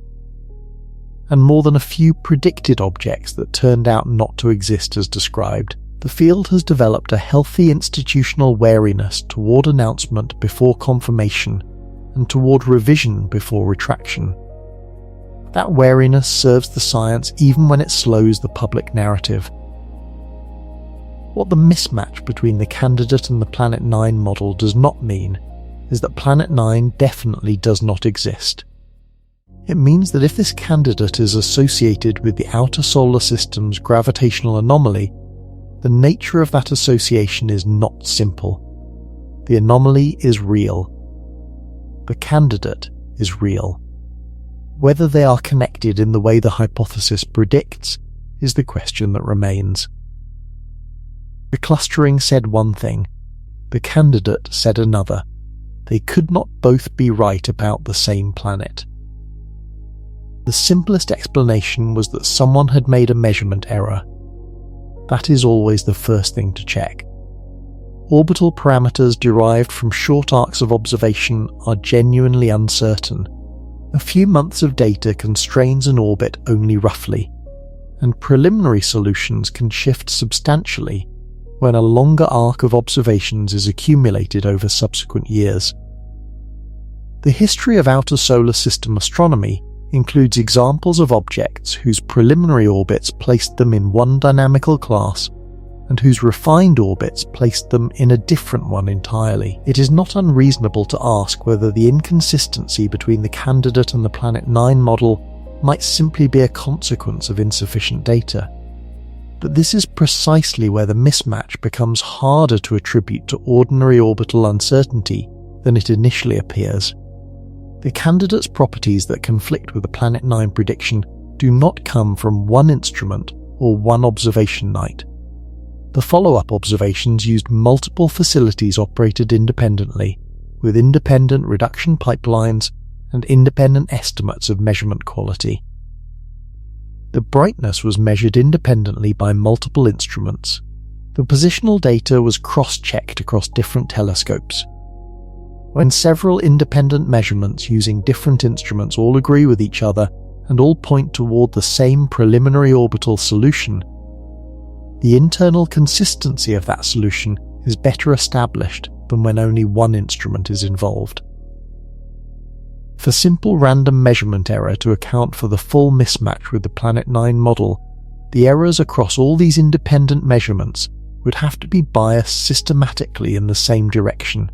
and more than a few predicted objects that turned out not to exist as described. The field has developed a healthy institutional wariness toward announcement before confirmation and toward revision before retraction. That wariness serves the science even when it slows the public narrative. What the mismatch between the candidate and the Planet 9 model does not mean is that Planet 9 definitely does not exist. It means that if this candidate is associated with the outer solar system's gravitational anomaly, the nature of that association is not simple. The anomaly is real. The candidate is real. Whether they are connected in the way the hypothesis predicts is the question that remains. The clustering said one thing, the candidate said another. They could not both be right about the same planet. The simplest explanation was that someone had made a measurement error. That is always the first thing to check. Orbital parameters derived from short arcs of observation are genuinely uncertain. A few months of data constrains an orbit only roughly, and preliminary solutions can shift substantially when a longer arc of observations is accumulated over subsequent years. The history of outer solar system astronomy includes examples of objects whose preliminary orbits placed them in one dynamical class and whose refined orbits placed them in a different one entirely. It is not unreasonable to ask whether the inconsistency between the candidate and the Planet 9 model might simply be a consequence of insufficient data. But this is precisely where the mismatch becomes harder to attribute to ordinary orbital uncertainty than it initially appears. The candidate's properties that conflict with the Planet 9 prediction do not come from one instrument or one observation night. The follow-up observations used multiple facilities operated independently, with independent reduction pipelines and independent estimates of measurement quality. The brightness was measured independently by multiple instruments. The positional data was cross-checked across different telescopes. When several independent measurements using different instruments all agree with each other and all point toward the same preliminary orbital solution, the internal consistency of that solution is better established than when only one instrument is involved. For simple random measurement error to account for the full mismatch with the Planet 9 model, the errors across all these independent measurements would have to be biased systematically in the same direction.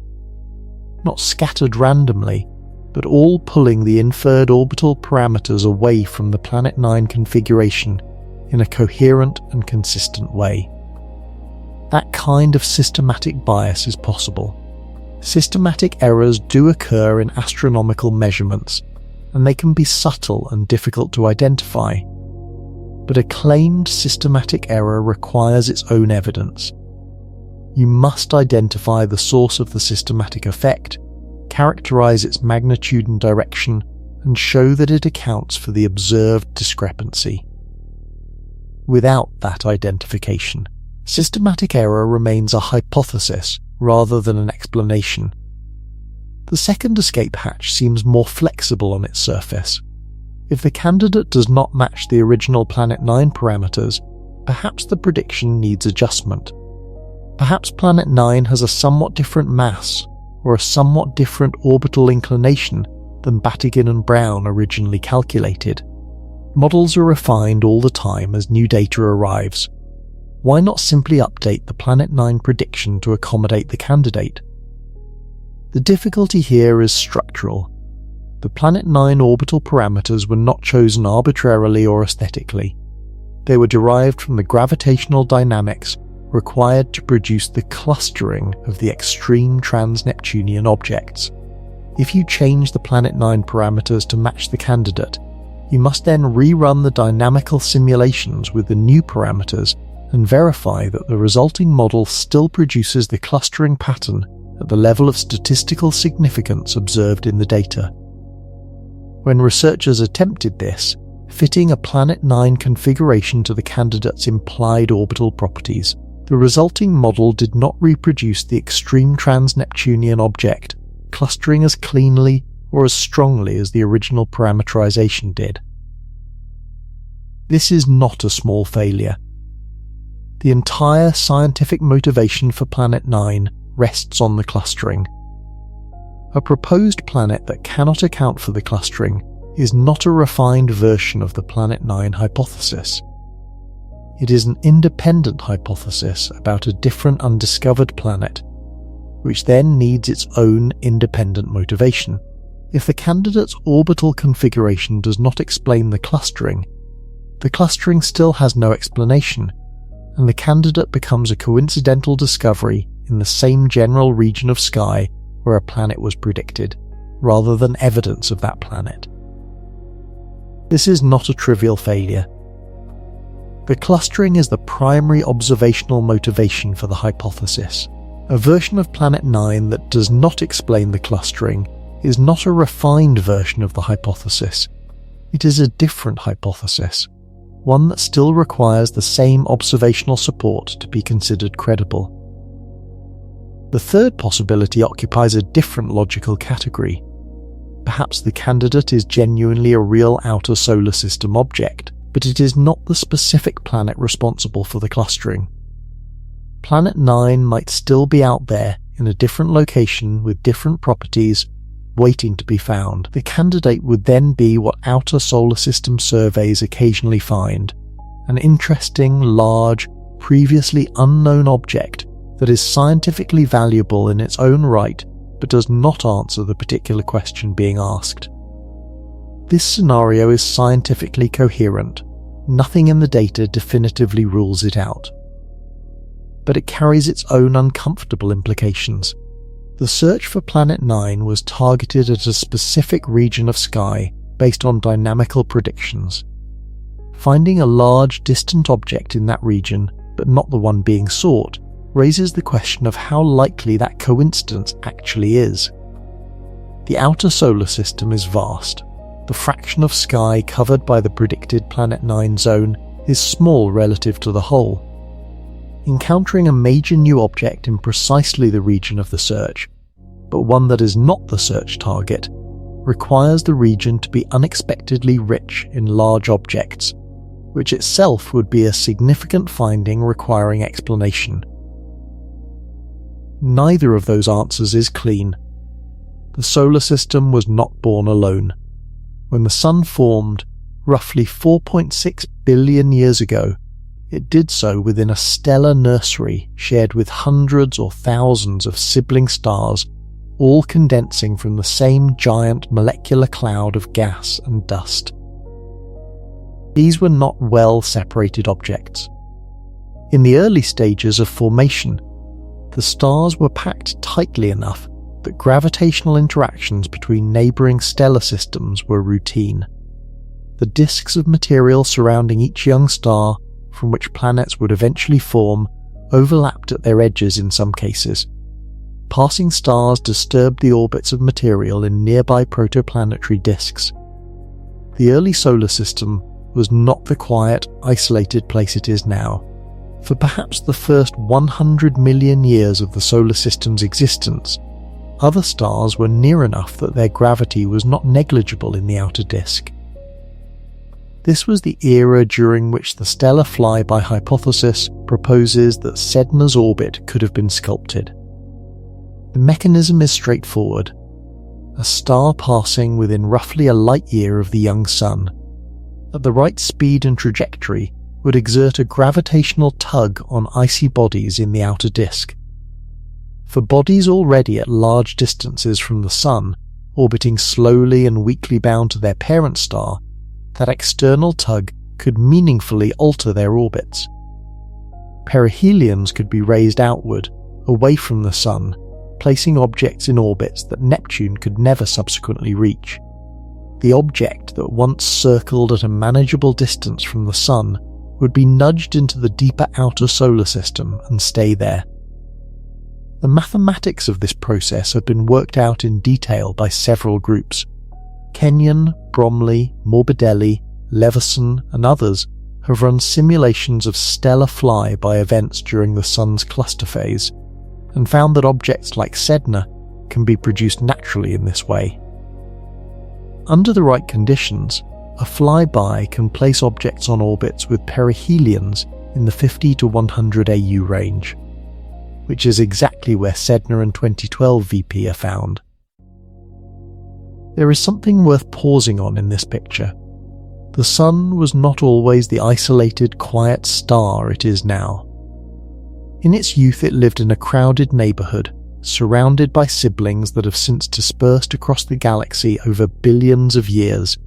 Not scattered randomly, but all pulling the inferred orbital parameters away from the Planet 9 configuration in a coherent and consistent way. That kind of systematic bias is possible. Systematic errors do occur in astronomical measurements, and they can be subtle and difficult to identify. But a claimed systematic error requires its own evidence. You must identify the source of the systematic effect, characterize its magnitude and direction, and show that it accounts for the observed discrepancy. Without that identification, systematic error remains a hypothesis rather than an explanation. The second escape hatch seems more flexible on its surface. If the candidate does not match the original Planet 9 parameters, perhaps the prediction needs adjustment. Perhaps Planet 9 has a somewhat different mass or a somewhat different orbital inclination than Battigan and Brown originally calculated. Models are refined all the time as new data arrives. Why not simply update the Planet 9 prediction to accommodate the candidate? The difficulty here is structural. The Planet 9 orbital parameters were not chosen arbitrarily or aesthetically. They were derived from the gravitational dynamics required to produce the clustering of the extreme trans-Neptunian objects. If you change the Planet 9 parameters to match the candidate, you must then rerun the dynamical simulations with the new parameters and verify that the resulting model still produces the clustering pattern at the level of statistical significance observed in the data. When researchers attempted this, fitting a Planet 9 configuration to the candidate's implied orbital properties, the resulting model did not reproduce the extreme trans-Neptunian object, clustering as cleanly or as strongly as the original parameterization did. This is not a small failure. The entire scientific motivation for Planet 9 rests on the clustering. A proposed planet that cannot account for the clustering is not a refined version of the Planet 9 hypothesis. It is an independent hypothesis about a different undiscovered planet, which then needs its own independent motivation. If the candidate's orbital configuration does not explain the clustering still has no explanation, and the candidate becomes a coincidental discovery in the same general region of sky where a planet was predicted, rather than evidence of that planet. This is not a trivial failure. The clustering is the primary observational motivation for the hypothesis. A version of Planet 9 that does not explain the clustering is not a refined version of the hypothesis. It is a different hypothesis, one that still requires the same observational support to be considered credible. The third possibility occupies a different logical category. Perhaps the candidate is genuinely a real outer solar system object, but it is not the specific planet responsible for the clustering. Planet 9 might still be out there in a different location with different properties, waiting to be found. The candidate would then be what outer solar system surveys occasionally find: an interesting, large, previously unknown object that is scientifically valuable in its own right, but does not answer the particular question being asked. This scenario is scientifically coherent. Nothing in the data definitively rules it out. But it carries its own uncomfortable implications. The search for Planet 9 was targeted at a specific region of sky based on dynamical predictions. Finding a large, distant object in that region, but not the one being sought, raises the question of how likely that coincidence actually is. The outer solar system is vast. The fraction of sky covered by the predicted Planet 9 zone is small relative to the whole. Encountering a major new object in precisely the region of the search, but one that is not the search target, requires the region to be unexpectedly rich in large objects, which itself would be a significant finding requiring explanation. Neither of those answers is clean. The solar system was not born alone. When the Sun formed, roughly 4.6 billion years ago, it did so within a stellar nursery shared with hundreds or thousands of sibling stars, all condensing from the same giant molecular cloud of gas and dust. These were not well-separated objects. In the early stages of formation, the stars were packed tightly enough that gravitational interactions between neighbouring stellar systems were routine. The disks of material surrounding each young star, from which planets would eventually form, overlapped at their edges in some cases. Passing stars disturbed the orbits of material in nearby protoplanetary disks. The early solar system was not the quiet, isolated place it is now. For perhaps the first 100 million years of the solar system's existence, other stars were near enough that their gravity was not negligible in the outer disk. This was the era during which the stellar flyby hypothesis proposes that Sedna's orbit could have been sculpted. The mechanism is straightforward. A star passing within roughly a light-year of the young Sun, at the right speed and trajectory, would exert a gravitational tug on icy bodies in the outer disk. For bodies already at large distances from the Sun, orbiting slowly and weakly bound to their parent star, that external tug could meaningfully alter their orbits. Perihelions could be raised outward, away from the Sun, placing objects in orbits that Neptune could never subsequently reach. The object that once circled at a manageable distance from the Sun would be nudged into the deeper outer solar system and stay there. The mathematics of this process have been worked out in detail by several groups. Kenyon, Bromley, Morbidelli, Leveson, and others have run simulations of stellar flyby events during the Sun's cluster phase, and found that objects like Sedna can be produced naturally in this way. Under the right conditions, a flyby can place objects on orbits with perihelions in the 50 to 100 AU range, which is exactly where Sedna and 2012 VP are found. There is something worth pausing on in this picture. The Sun was not always the isolated, quiet star it is now. In its youth it lived in a crowded neighbourhood, surrounded by siblings that have since dispersed across the galaxy over billions of years.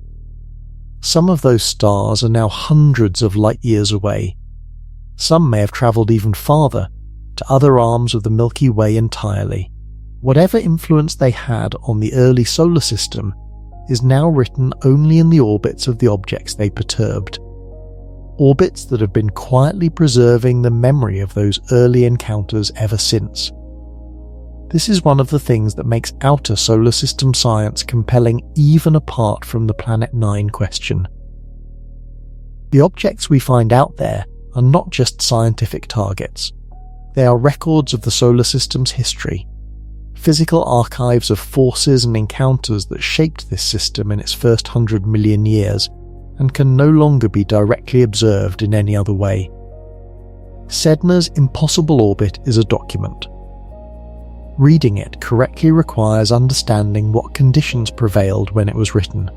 Some of those stars are now hundreds of light years away. Some may have travelled even farther, to other arms of the Milky Way entirely. Whatever influence they had on the early solar system is now written only in the orbits of the objects they perturbed. Orbits that have been quietly preserving the memory of those early encounters ever since. This is one of the things that makes outer solar system science compelling even apart from the Planet 9 question. The objects we find out there are not just scientific targets. They are records of the solar system's history, physical archives of forces and encounters that shaped this system in its first 100 million years and can no longer be directly observed in any other way. Sedna's impossible orbit is a document. Reading it correctly requires understanding what conditions prevailed when it was written,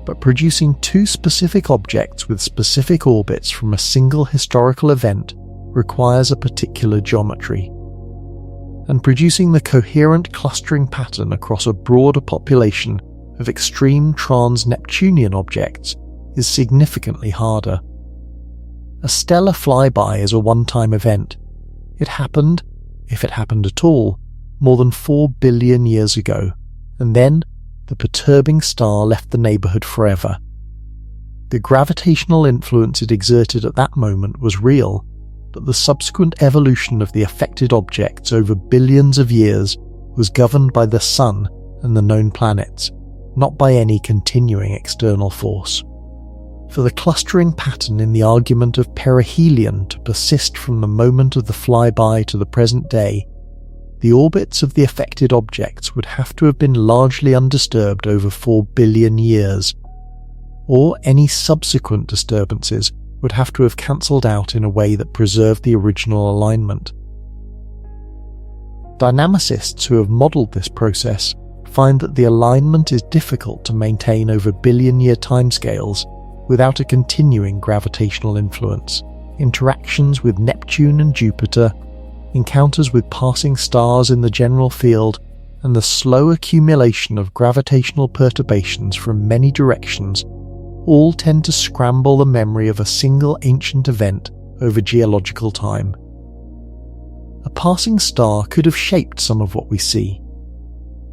but producing two specific objects with specific orbits from a single historical event requires a particular geometry. And producing the coherent clustering pattern across a broader population of extreme trans-Neptunian objects is significantly harder. A stellar flyby is a one-time event. It happened, if it happened at all, more than 4 billion years ago, and then the perturbing star left the neighbourhood forever. The gravitational influence it exerted at that moment was real, but the subsequent evolution of the affected objects over billions of years was governed by the Sun and the known planets, not by any continuing external force. For the clustering pattern in the argument of perihelion to persist from the moment of the flyby to the present day, the orbits of the affected objects would have to have been largely undisturbed over 4 billion years, or any subsequent disturbances would have to have cancelled out in a way that preserved the original alignment. Dynamicists who have modelled this process find that the alignment is difficult to maintain over billion-year timescales without a continuing gravitational influence. Interactions with Neptune and Jupiter, encounters with passing stars in the general field, and the slow accumulation of gravitational perturbations from many directions all tend to scramble the memory of a single ancient event over geological time. A passing star could have shaped some of what we see,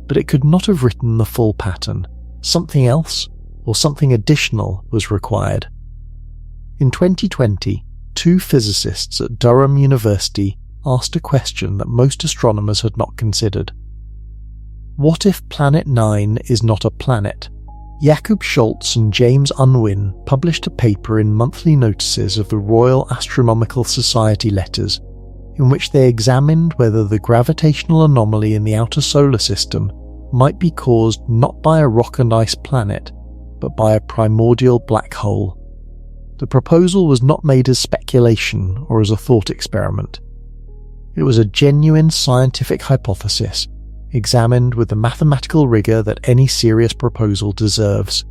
but it could not have written the full pattern. Something else, or something additional, was required. In 2020, two physicists at Durham University asked a question that most astronomers had not considered. What if Planet 9 is not a planet? Jakob Scholz and James Unwin published a paper in monthly notices of the Royal Astronomical Society letters, in which they examined whether the gravitational anomaly in the outer solar system might be caused not by a rock and ice planet, but by a primordial black hole. The proposal was not made as speculation or as a thought experiment. It was a genuine scientific hypothesis, examined with the mathematical rigour that any serious proposal deserves.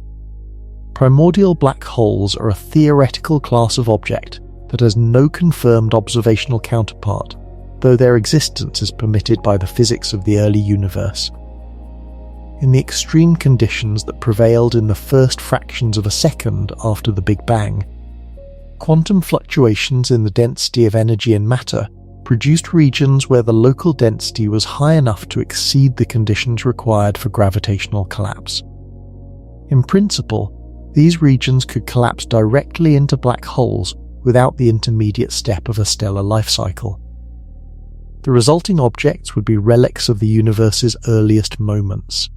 Primordial black holes are a theoretical class of object that has no confirmed observational counterpart, though their existence is permitted by the physics of the early universe. In the extreme conditions that prevailed in the first fractions of a second after the Big Bang, quantum fluctuations in the density of energy and matter produced regions where the local density was high enough to exceed the conditions required for gravitational collapse. In principle, these regions could collapse directly into black holes without the intermediate step of a stellar life cycle. The resulting objects would be relics of the universe's earliest moments,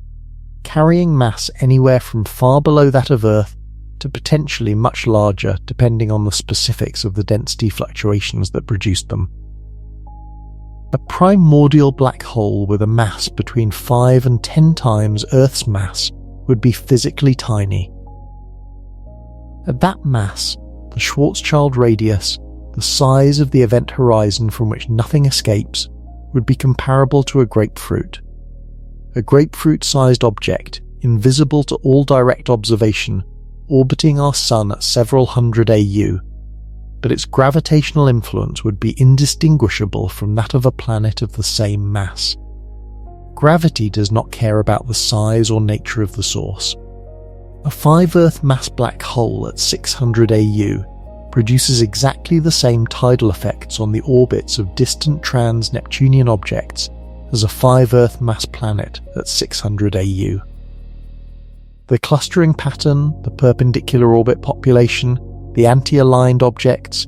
carrying mass anywhere from far below that of Earth to potentially much larger depending on the specifics of the density fluctuations that produced them. A primordial black hole with a mass between 5 and 10 times Earth's mass would be physically tiny. At that mass, the Schwarzschild radius, the size of the event horizon from which nothing escapes, would be comparable to a grapefruit. A grapefruit-sized object invisible to all direct observation, orbiting our Sun at several hundred AU, but its gravitational influence would be indistinguishable from that of a planet of the same mass. Gravity does not care about the size or nature of the source. A 5 Earth mass black hole at 600 AU produces exactly the same tidal effects on the orbits of distant trans-Neptunian objects as a 5 Earth mass planet at 600 AU. The clustering pattern, the perpendicular orbit population, the anti-aligned objects,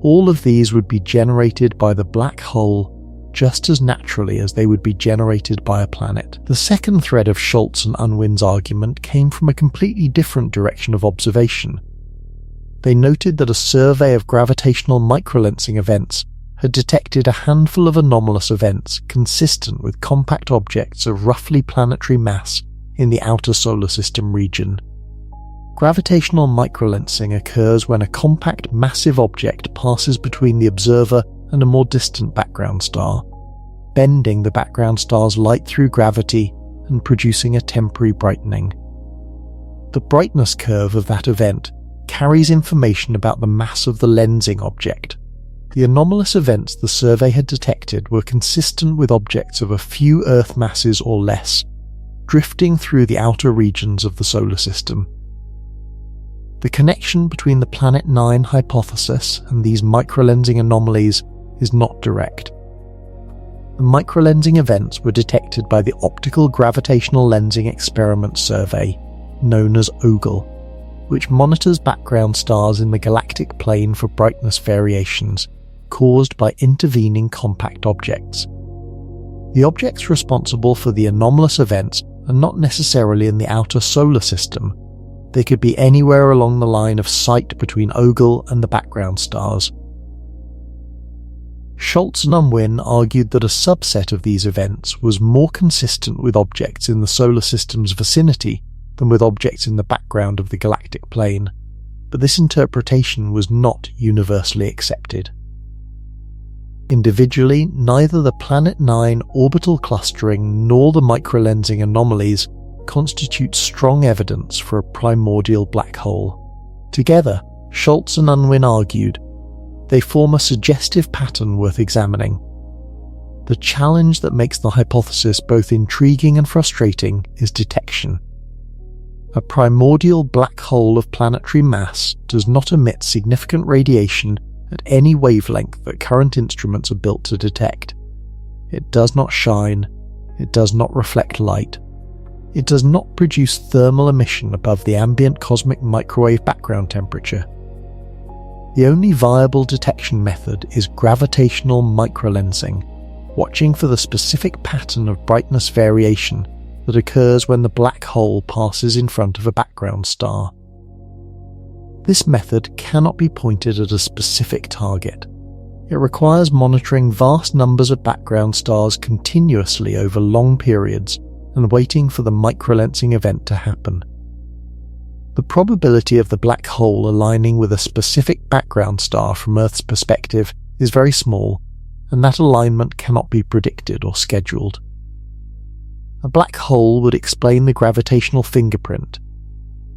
all of these would be generated by the black hole just as naturally as they would be generated by a planet. The second thread of Schultz and Unwin's argument came from a completely different direction of observation. They noted that a survey of gravitational microlensing events had detected a handful of anomalous events consistent with compact objects of roughly planetary mass in the outer solar system region. Gravitational microlensing occurs when a compact massive object passes between the observer and a more distant background star, bending the background star's light through gravity and producing a temporary brightening. The brightness curve of that event carries information about the mass of the lensing object. The anomalous events the survey had detected were consistent with objects of a few Earth masses or less, drifting through the outer regions of the solar system. The connection between the Planet 9 hypothesis and these microlensing anomalies is not direct. The microlensing events were detected by the Optical Gravitational Lensing Experiment Survey, known as OGLE, which monitors background stars in the galactic plane for brightness variations caused by intervening compact objects. The objects responsible for the anomalous events are not necessarily in the outer solar system. They could be anywhere along the line of sight between OGLE and the background stars. Schultz and Unwin argued that a subset of these events was more consistent with objects in the solar system's vicinity than with objects in the background of the galactic plane, but this interpretation was not universally accepted. Individually, neither the Planet 9 orbital clustering nor the microlensing anomalies constitute strong evidence for a primordial black hole. Together, Schultz and Unwin argued, they form a suggestive pattern worth examining. The challenge that makes the hypothesis both intriguing and frustrating is detection. A primordial black hole of planetary mass does not emit significant radiation at any wavelength that current instruments are built to detect. It does not shine, it does not reflect light, it does not produce thermal emission above the ambient cosmic microwave background temperature. The only viable detection method is gravitational microlensing, watching for the specific pattern of brightness variation that occurs when the black hole passes in front of a background star. This method cannot be pointed at a specific target. It requires monitoring vast numbers of background stars continuously over long periods and waiting for the microlensing event to happen. The probability of the black hole aligning with a specific background star from Earth's perspective is very small, and that alignment cannot be predicted or scheduled. A black hole would explain the gravitational fingerprint,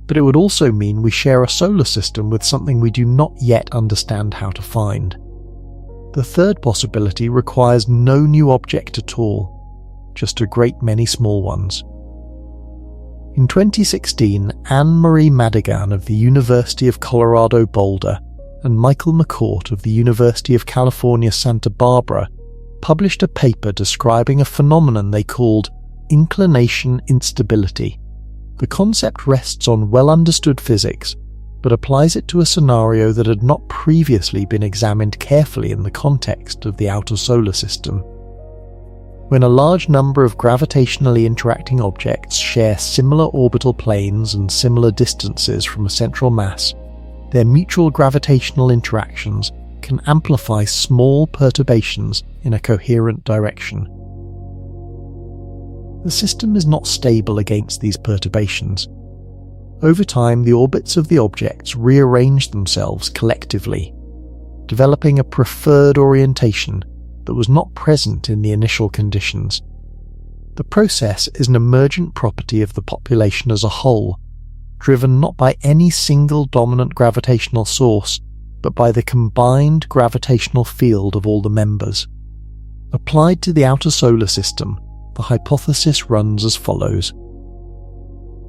but it would also mean we share a solar system with something we do not yet understand how to find. The third possibility requires no new object at all, just a great many small ones. In 2016, Anne-Marie Madigan of the University of Colorado Boulder and Michael McCourt of the University of California Santa Barbara published a paper describing a phenomenon they called inclination instability. The concept rests on well-understood physics, but applies it to a scenario that had not previously been examined carefully in the context of the outer solar system. When a large number of gravitationally interacting objects share similar orbital planes and similar distances from a central mass, their mutual gravitational interactions can amplify small perturbations in a coherent direction. The system is not stable against these perturbations. Over time, the orbits of the objects rearrange themselves collectively, developing a preferred orientation that was not present in the initial conditions. The process is an emergent property of the population as a whole, driven not by any single dominant gravitational source, but by the combined gravitational field of all the members. Applied to the outer solar system, the hypothesis runs as follows.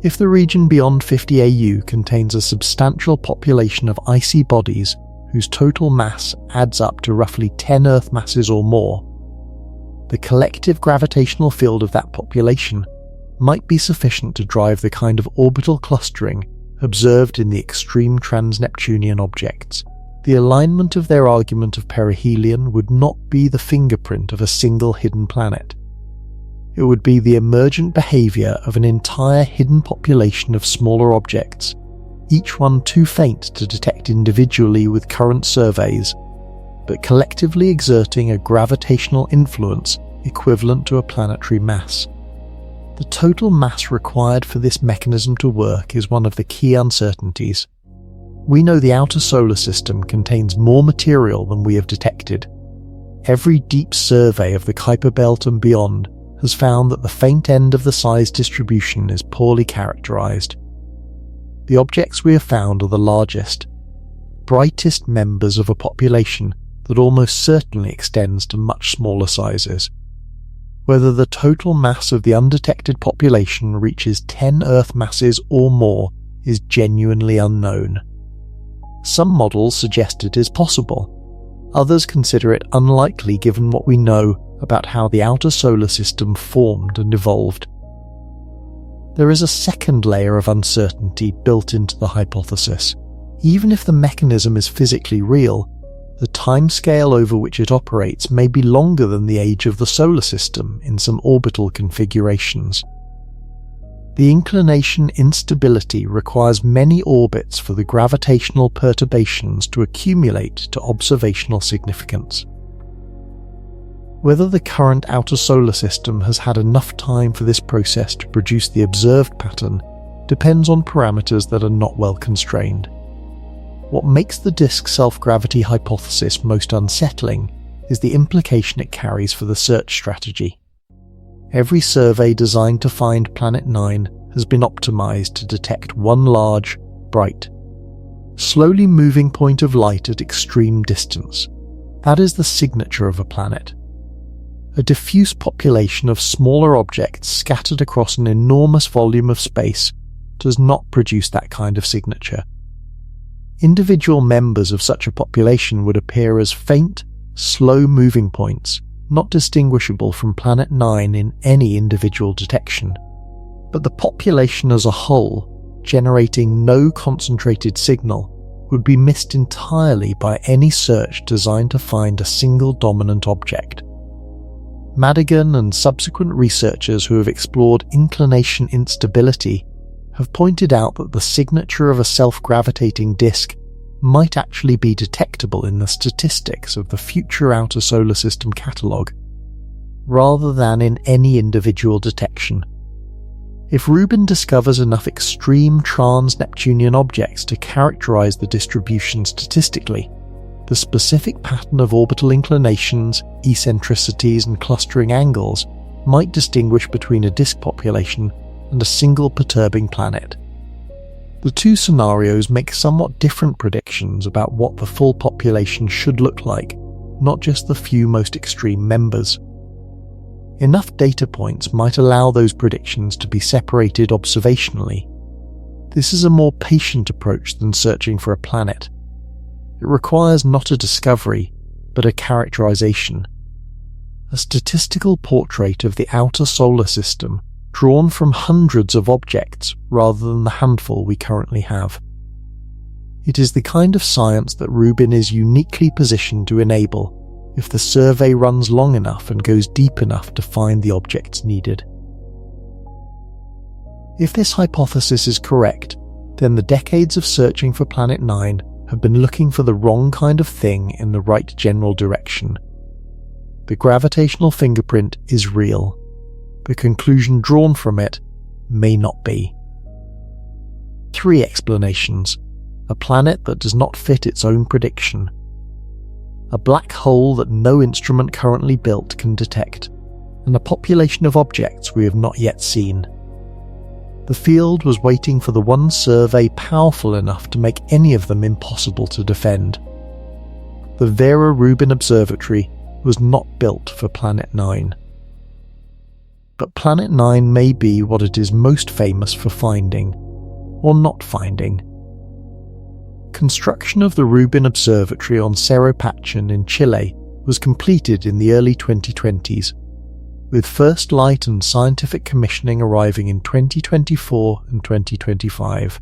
If the region beyond 50 AU contains a substantial population of icy bodies whose total mass adds up to roughly 10 Earth masses or more, the collective gravitational field of that population might be sufficient to drive the kind of orbital clustering observed in the extreme trans-Neptunian objects. The alignment of their argument of perihelion would not be the fingerprint of a single hidden planet. It would be the emergent behaviour of an entire hidden population of smaller objects, each one too faint to detect individually with current surveys, but collectively exerting a gravitational influence equivalent to a planetary mass. The total mass required for this mechanism to work is one of the key uncertainties. We know the outer solar system contains more material than we have detected. Every deep survey of the Kuiper Belt and beyond has found that the faint end of the size distribution is poorly characterized. The objects we have found are the largest, brightest members of a population that almost certainly extends to much smaller sizes. Whether the total mass of the undetected population reaches 10 Earth masses or more is genuinely unknown. Some models suggest it is possible. Others consider it unlikely given what we know about how the outer solar system formed and evolved. There is a second layer of uncertainty built into the hypothesis. Even if the mechanism is physically real, the timescale over which it operates may be longer than the age of the solar system in some orbital configurations. The inclination instability requires many orbits for the gravitational perturbations to accumulate to observational significance. Whether the current outer solar system has had enough time for this process to produce the observed pattern depends on parameters that are not well constrained. What makes the disk self-gravity hypothesis most unsettling is the implication it carries for the search strategy. Every survey designed to find Planet 9 has been optimized to detect one large, bright, slowly moving point of light at extreme distance. That is the signature of a planet. A diffuse population of smaller objects scattered across an enormous volume of space does not produce that kind of signature. Individual members of such a population would appear as faint, slow moving points, not distinguishable from Planet 9 in any individual detection. But the population as a whole, generating no concentrated signal, would be missed entirely by any search designed to find a single dominant object. Madigan and subsequent researchers who have explored inclination instability have pointed out that the signature of a self-gravitating disk might actually be detectable in the statistics of the future outer solar system catalogue, rather than in any individual detection. If Rubin discovers enough extreme trans-Neptunian objects to characterize the distribution statistically, the specific pattern of orbital inclinations, eccentricities and clustering angles might distinguish between a disk population and a single perturbing planet. The two scenarios make somewhat different predictions about what the full population should look like, not just the few most extreme members. Enough data points might allow those predictions to be separated observationally. This is a more patient approach than searching for a planet. It requires not a discovery, but a characterization. A statistical portrait of the outer solar system drawn from hundreds of objects rather than the handful we currently have. It is the kind of science that Rubin is uniquely positioned to enable if the survey runs long enough and goes deep enough to find the objects needed. If this hypothesis is correct, then the decades of searching for Planet 9 have been looking for the wrong kind of thing in the right general direction. The gravitational fingerprint is real. The conclusion drawn from it may not be. 3 explanations. A planet that does not fit its own prediction. A black hole that no instrument currently built can detect. and a population of objects we have not yet seen. The field was waiting for the one survey powerful enough to make any of them impossible to defend. The Vera Rubin Observatory was not built for Planet 9. But Planet 9 may be what it is most famous for finding, or not finding. Construction of the Rubin Observatory on Cerro Pachón in Chile was completed in the early 2020s, with first light and scientific commissioning arriving in 2024 and 2025.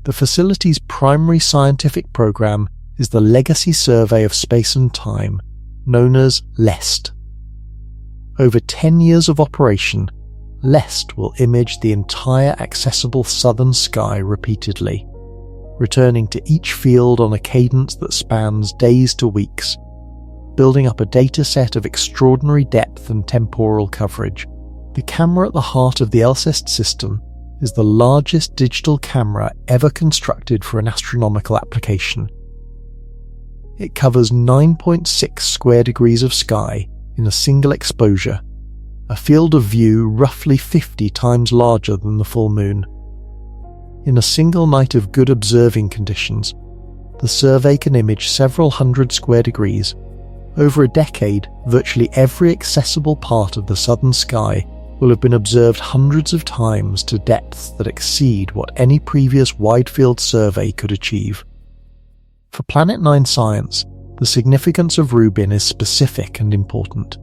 The facility's primary scientific program is the Legacy Survey of Space and Time, known as LEST. Over 10 years of operation, LEST will image the entire accessible southern sky repeatedly, returning to each field on a cadence that spans days to weeks, building up a data set of extraordinary depth and temporal coverage. The camera at the heart of the LCEST system is the largest digital camera ever constructed for an astronomical application. It covers 9.6 square degrees of sky in a single exposure, a field of view roughly 50 times larger than the full moon. In a single night of good observing conditions, the survey can image several hundred square degrees. Over a decade, virtually every accessible part of the southern sky will have been observed hundreds of times to depths that exceed what any previous wide-field survey could achieve. For Planet 9 science, the significance of Rubin is specific and important.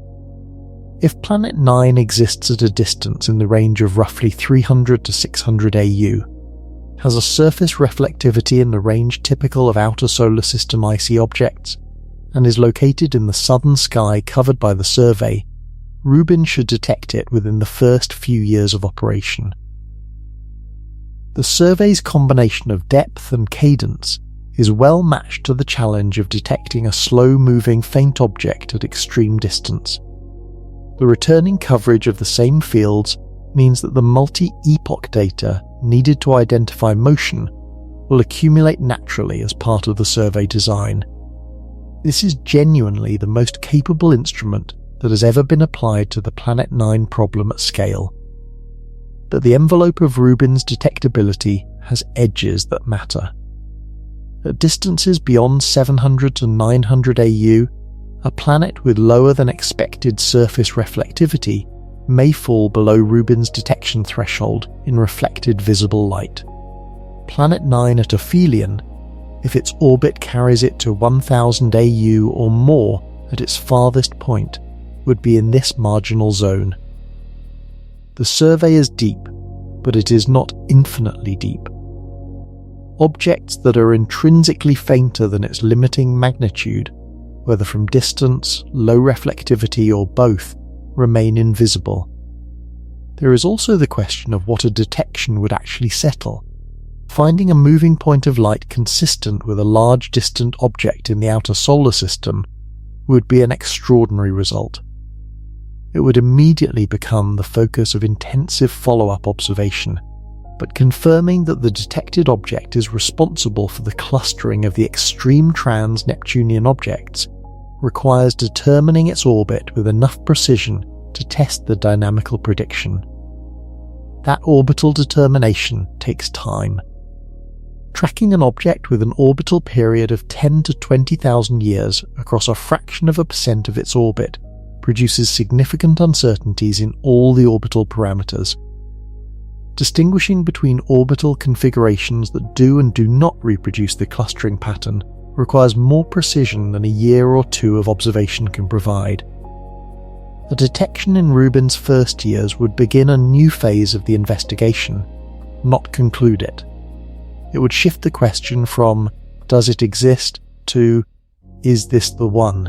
If Planet 9 exists at a distance in the range of roughly 300 to 600 AU, has a surface reflectivity in the range typical of outer solar system icy objects, and is located in the southern sky covered by the survey, Rubin should detect it within the first few years of operation. The survey's combination of depth and cadence is well matched to the challenge of detecting a slow-moving faint object at extreme distance. The returning coverage of the same fields means that the multi-epoch data needed to identify motion will accumulate naturally as part of the survey design. This is genuinely the most capable instrument that has ever been applied to the Planet 9 problem at scale. But the envelope of Rubin's detectability has edges that matter. At distances beyond 700 to 900 AU, a planet with lower than expected surface reflectivity may fall below Rubin's detection threshold in reflected visible light. Planet 9 at aphelion, if its orbit carries it to 1000 AU or more at its farthest point, would be in this marginal zone. The survey is deep, but it is not infinitely deep. Objects that are intrinsically fainter than its limiting magnitude, whether from distance, low reflectivity, or both, remain invisible. There is also the question of what a detection would actually settle. Finding a moving point of light consistent with a large distant object in the outer solar system would be an extraordinary result. It would immediately become the focus of intensive follow-up observation, but confirming that the detected object is responsible for the clustering of the extreme trans-Neptunian objects requires determining its orbit with enough precision to test the dynamical prediction. That orbital determination takes time. Tracking an object with an orbital period of 10 to 20,000 years across a fraction of a percent of its orbit produces significant uncertainties in all the orbital parameters. Distinguishing between orbital configurations that do and do not reproduce the clustering pattern requires more precision than a year or two of observation can provide. The detection in Rubin's first years would begin a new phase of the investigation, not conclude it. It would shift the question from "does it exist?" to "is this the one?"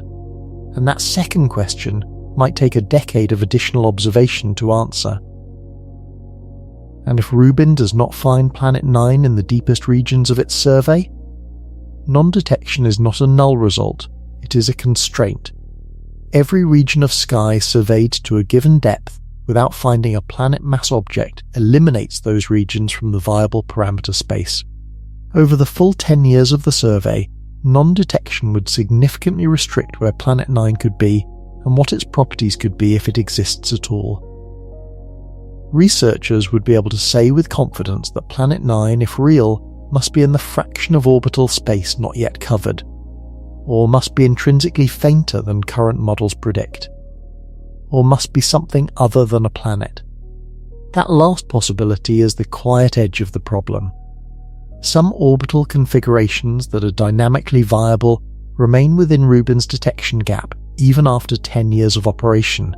And that second question might take a decade of additional observation to answer. And if Rubin does not find Planet 9 in the deepest regions of its survey, non-detection is not a null result, it is a constraint. Every region of sky surveyed to a given depth without finding a planet mass object eliminates those regions from the viable parameter space. Over the full 10 years of the survey, non-detection would significantly restrict where Planet 9 could be and what its properties could be if it exists at all. Researchers would be able to say with confidence that Planet 9, if real, must be in the fraction of orbital space not yet covered, or must be intrinsically fainter than current models predict, or must be something other than a planet. That last possibility is the quiet edge of the problem. Some orbital configurations that are dynamically viable remain within Rubin's detection gap even after 10 years of operation,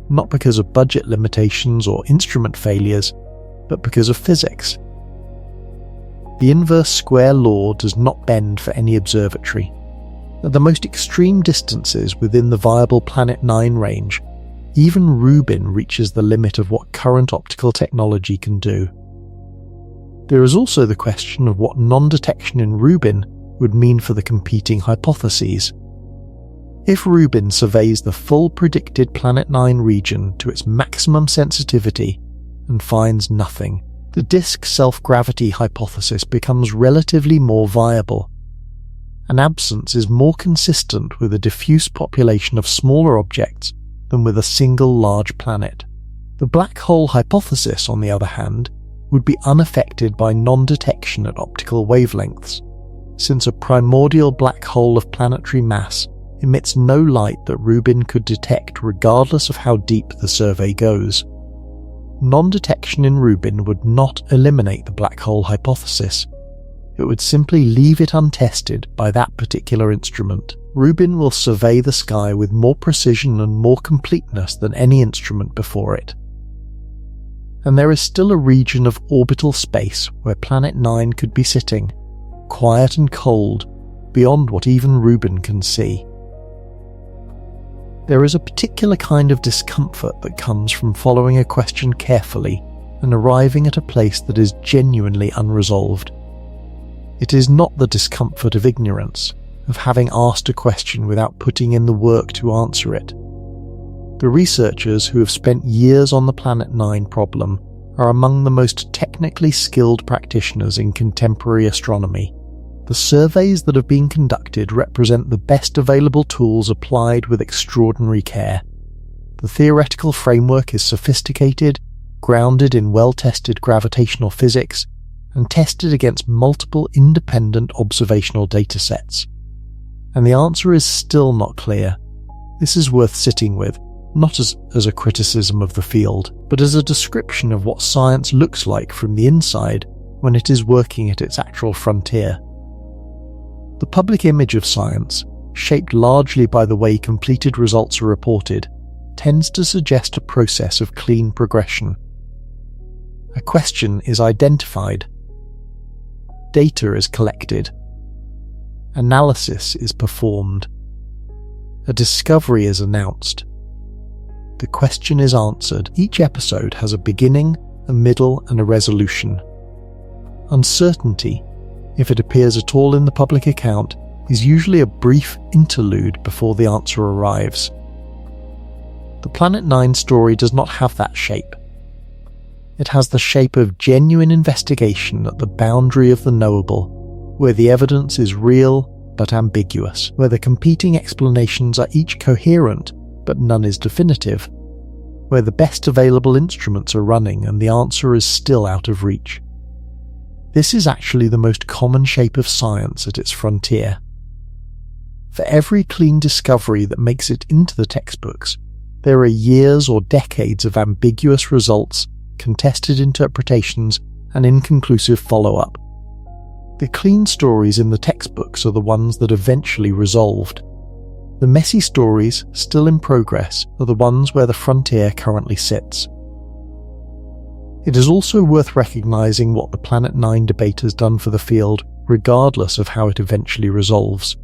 not because of budget limitations or instrument failures, but because of physics. The inverse square law does not bend for any observatory. At the most extreme distances within the viable Planet 9 range, even Rubin reaches the limit of what current optical technology can do. There is also the question of what non-detection in Rubin would mean for the competing hypotheses. If Rubin surveys the full predicted Planet 9 region to its maximum sensitivity and finds nothing, the disk self-gravity hypothesis becomes relatively more viable. An absence is more consistent with a diffuse population of smaller objects than with a single large planet. The black hole hypothesis, on the other hand, would be unaffected by non-detection at optical wavelengths, since a primordial black hole of planetary mass emits no light that Rubin could detect regardless of how deep the survey goes. Non-detection in Rubin would not eliminate the black hole hypothesis. It would simply leave it untested by that particular instrument. Rubin will survey the sky with more precision and more completeness than any instrument before it. And there is still a region of orbital space where Planet 9 could be sitting, quiet and cold, beyond what even Rubin can see. There is a particular kind of discomfort that comes from following a question carefully and arriving at a place that is genuinely unresolved. It is not the discomfort of ignorance, of having asked a question without putting in the work to answer it. The researchers who have spent years on the Planet 9 problem are among the most technically skilled practitioners in contemporary astronomy. The surveys that have been conducted represent the best available tools applied with extraordinary care. The theoretical framework is sophisticated, grounded in well-tested gravitational physics, and tested against multiple independent observational datasets. And the answer is still not clear. This is worth sitting with, not as a criticism of the field, but as a description of what science looks like from the inside when it is working at its actual frontier. The public image of science, shaped largely by the way completed results are reported, tends to suggest a process of clean progression. A question is identified. Data is collected. Analysis is performed. A discovery is announced. The question is answered. Each episode has a beginning, a middle, and a resolution. Uncertainty, if it appears at all in the public account, is usually a brief interlude before the answer arrives. The Planet 9 story does not have that shape. It has the shape of genuine investigation at the boundary of the knowable, where the evidence is real but ambiguous, where the competing explanations are each coherent but none is definitive, where the best available instruments are running and the answer is still out of reach. This is actually the most common shape of science at its frontier. For every clean discovery that makes it into the textbooks, there are years or decades of ambiguous results, contested interpretations, and inconclusive follow-up. The clean stories in the textbooks are the ones that eventually resolved. The messy stories, still in progress, are the ones where the frontier currently sits. It is also worth recognizing what the Planet 9 debate has done for the field, regardless of how it eventually resolves.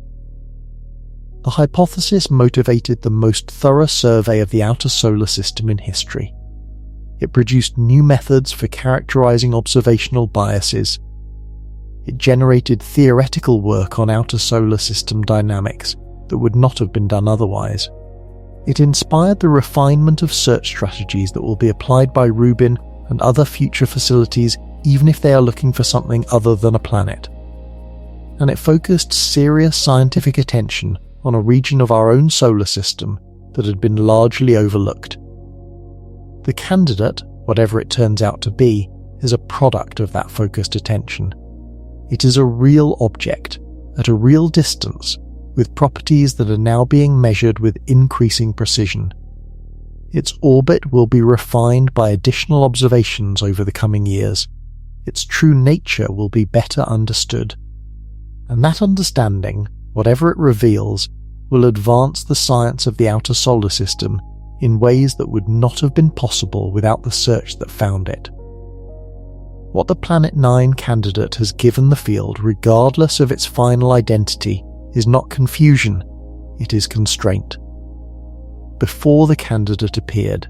The hypothesis motivated the most thorough survey of the outer solar system in history. It produced new methods for characterizing observational biases. It generated theoretical work on outer solar system dynamics that would not have been done otherwise. It inspired the refinement of search strategies that will be applied by Rubin and other future facilities, even if they are looking for something other than a planet. And it focused serious scientific attention on a region of our own solar system that had been largely overlooked. The candidate, whatever it turns out to be, is a product of that focused attention. It is a real object, at a real distance, with properties that are now being measured with increasing precision. Its orbit will be refined by additional observations over the coming years. Its true nature will be better understood. And that understanding, whatever it reveals, will advance the science of the outer solar system in ways that would not have been possible without the search that found it. What the Planet 9 candidate has given the field, regardless of its final identity, is not confusion, it is constraint. Before the candidate appeared,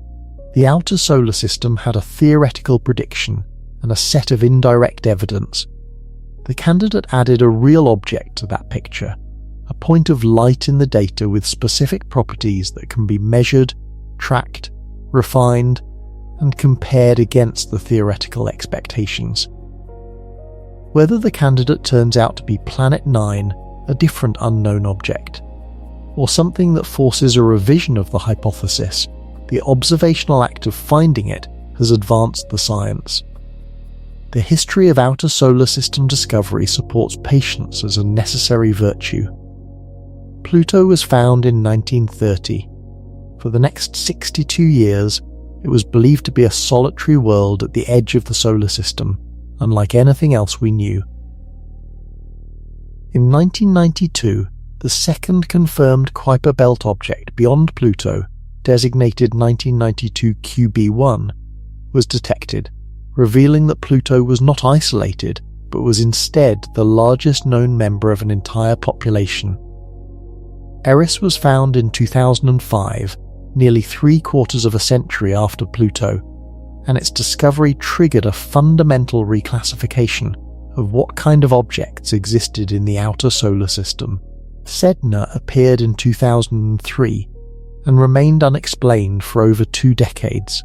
the outer solar system had a theoretical prediction and a set of indirect evidence. The candidate added a real object to that picture, a point of light in the data with specific properties that can be measured, tracked, refined, and compared against the theoretical expectations. Whether the candidate turns out to be Planet 9, a different unknown object, or something that forces a revision of the hypothesis, the observational act of finding it has advanced the science. The history of outer solar system discovery supports patience as a necessary virtue. Pluto was found in 1930. For the next 62 years, it was believed to be a solitary world at the edge of the solar system, unlike anything else we knew. In 1992, the second confirmed Kuiper Belt object beyond Pluto, designated 1992 QB1, was detected, revealing that Pluto was not isolated, but was instead the largest known member of an entire population. Eris was found in 2005, nearly 3/4 of a century after Pluto, and its discovery triggered a fundamental reclassification of what kind of objects existed in the outer solar system. Sedna appeared in 2003 and remained unexplained for over 2 decades.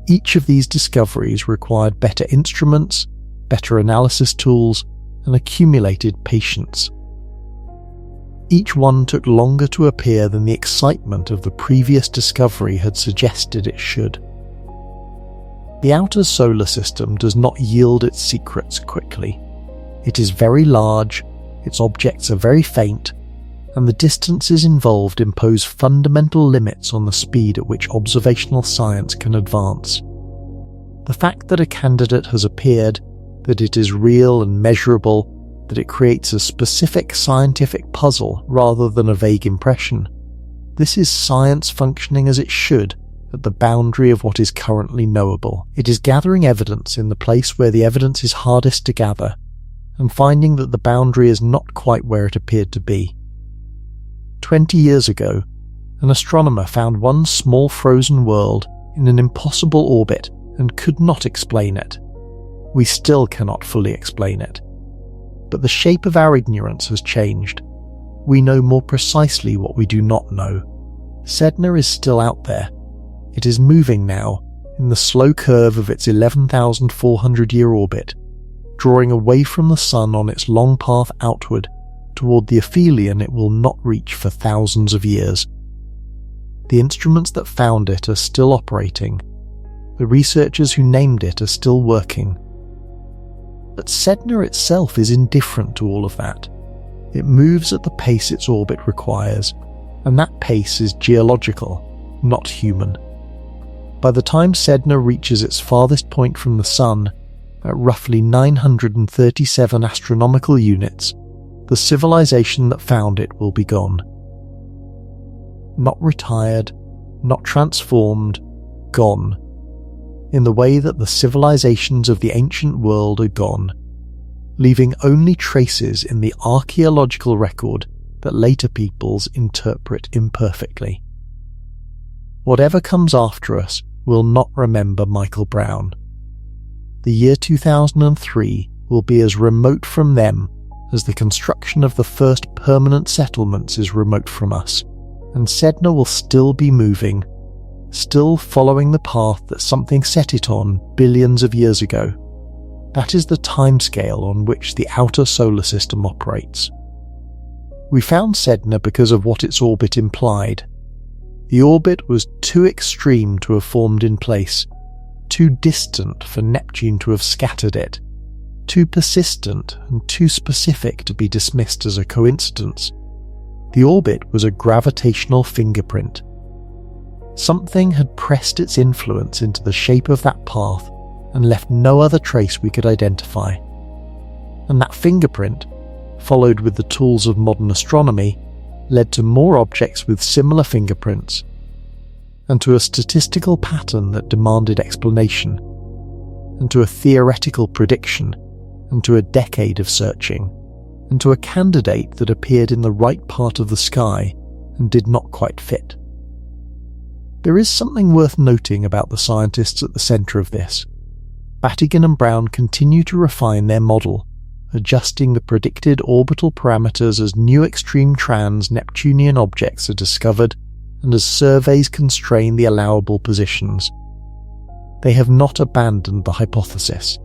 Each of these discoveries required better instruments, better analysis tools, and accumulated patience. Each one took longer to appear than the excitement of the previous discovery had suggested it should. The outer solar system does not yield its secrets quickly. It is very large, its objects are very faint, and the distances involved impose fundamental limits on the speed at which observational science can advance. The fact that a candidate has appeared, that it is real and measurable, that it creates a specific scientific puzzle rather than a vague impression. This is science functioning as it should, at the boundary of what is currently knowable. It is gathering evidence in the place where the evidence is hardest to gather, and finding that the boundary is not quite where it appeared to be. 20 years ago, an astronomer found one small frozen world in an impossible orbit and could not explain it. We still cannot fully explain it. But the shape of our ignorance has changed. We know more precisely what we do not know. Sedna is still out there. It is moving now, in the slow curve of its 11,400-year orbit, drawing away from the Sun on its long path outward toward the aphelion it will not reach for thousands of years. The instruments that found it are still operating. The researchers who named it are still working. But Sedna itself is indifferent to all of that. It moves at the pace its orbit requires, and that pace is geological, not human. By the time Sedna reaches its farthest point from the Sun, at roughly 937 astronomical units, the civilization that found it will be gone. Not retired, not transformed, gone. In the way that the civilizations of the ancient world are gone, leaving only traces in the archaeological record that later peoples interpret imperfectly. Whatever comes after us will not remember Michael Brown. The year 2003 will be as remote from them as the construction of the first permanent settlements is remote from us, and Sedna will still be moving, still following the path that something set it on billions of years ago. That is the timescale on which the outer solar system operates. We found Sedna because of what its orbit implied. The orbit was too extreme to have formed in place, too distant for Neptune to have scattered it, too persistent and too specific to be dismissed as a coincidence. The orbit was a gravitational fingerprint. Something had pressed its influence into the shape of that path and left no other trace we could identify. And that fingerprint, followed with the tools of modern astronomy, led to more objects with similar fingerprints, and to a statistical pattern that demanded explanation, and to a theoretical prediction, and to a decade of searching, and to a candidate that appeared in the right part of the sky and did not quite fit. There is something worth noting about the scientists at the centre of this. Battigan and Brown continue to refine their model, adjusting the predicted orbital parameters as new extreme trans-Neptunian objects are discovered and as surveys constrain the allowable positions. They have not abandoned the hypothesis.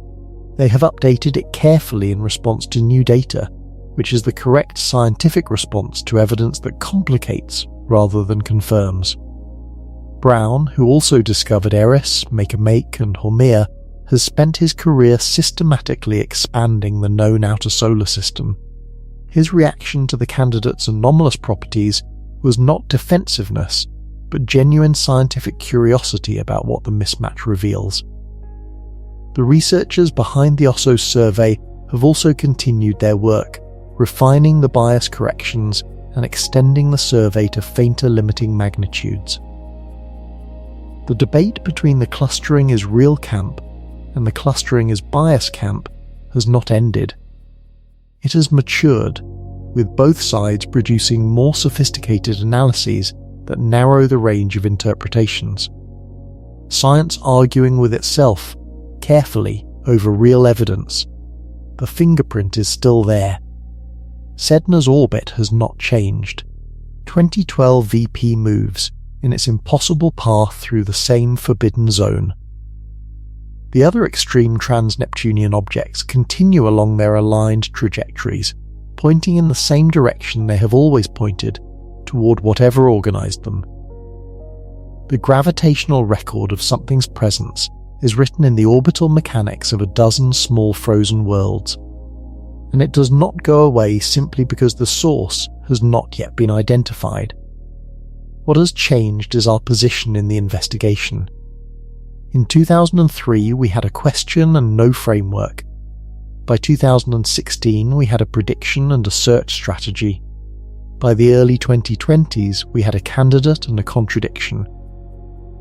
They have updated it carefully in response to new data, which is the correct scientific response to evidence that complicates rather than confirms. Brown, who also discovered Eris, Make-A-Make and Haumea, has spent his career systematically expanding the known outer solar system. His reaction to the candidate's anomalous properties was not defensiveness, but genuine scientific curiosity about what the mismatch reveals. The researchers behind the OSSO survey have also continued their work, refining the bias corrections and extending the survey to fainter limiting magnitudes. The debate between the clustering is real camp and the clustering is bias camp has not ended. It has matured, with both sides producing more sophisticated analyses that narrow the range of interpretations. Science arguing with itself, carefully, over real evidence. The fingerprint is still there. Sedna's orbit has not changed. 2012 VP moves in its impossible path through the same forbidden zone. The other extreme trans-Neptunian objects continue along their aligned trajectories, pointing in the same direction they have always pointed, toward whatever organized them. The gravitational record of something's presence is written in the orbital mechanics of a dozen small frozen worlds, and it does not go away simply because the source has not yet been identified. What has changed is our position in the investigation. In 2003, we had a question and no framework. By 2016, we had a prediction and a search strategy. By the early 2020s, we had a candidate and a contradiction.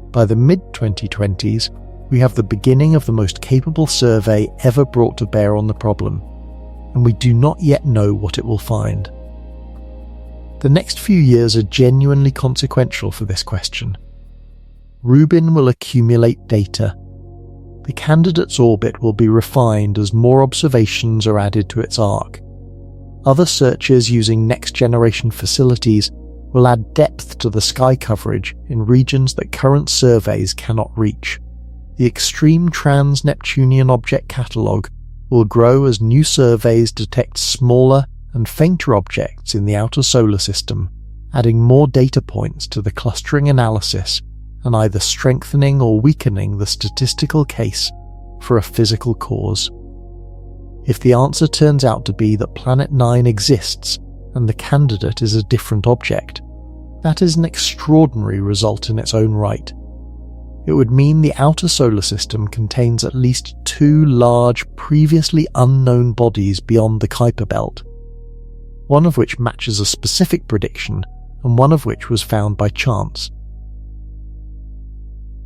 By the mid-2020s, we have the beginning of the most capable survey ever brought to bear on the problem, and we do not yet know what it will find. The next few years are genuinely consequential for this question. Rubin will accumulate data. The candidate's orbit will be refined as more observations are added to its arc. Other searchers using next-generation facilities will add depth to the sky coverage in regions that current surveys cannot reach. The extreme trans-Neptunian object catalogue will grow as new surveys detect smaller and fainter objects in the outer solar system, adding more data points to the clustering analysis and either strengthening or weakening the statistical case for a physical cause. If the answer turns out to be that Planet 9 exists and the candidate is a different object, that is an extraordinary result in its own right. It would mean the outer solar system contains at least two large, previously unknown bodies beyond the Kuiper belt, one of which matches a specific prediction and one of which was found by chance.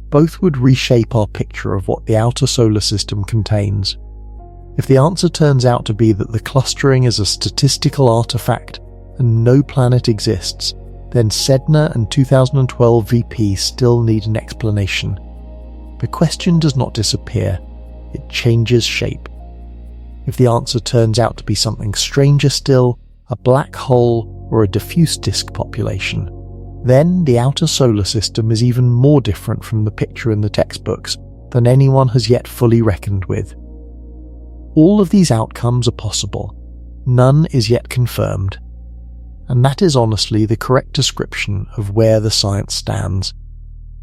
Both would reshape our picture of what the outer solar system contains. If the answer turns out to be that the clustering is a statistical artifact and no planet exists, then Sedna and 2012 VP still need an explanation. The question does not disappear, it changes shape. If the answer turns out to be something stranger still, a black hole or a diffuse disk population, then the outer solar system is even more different from the picture in the textbooks than anyone has yet fully reckoned with. All of these outcomes are possible. None is yet confirmed. And that is honestly the correct description of where the science stands.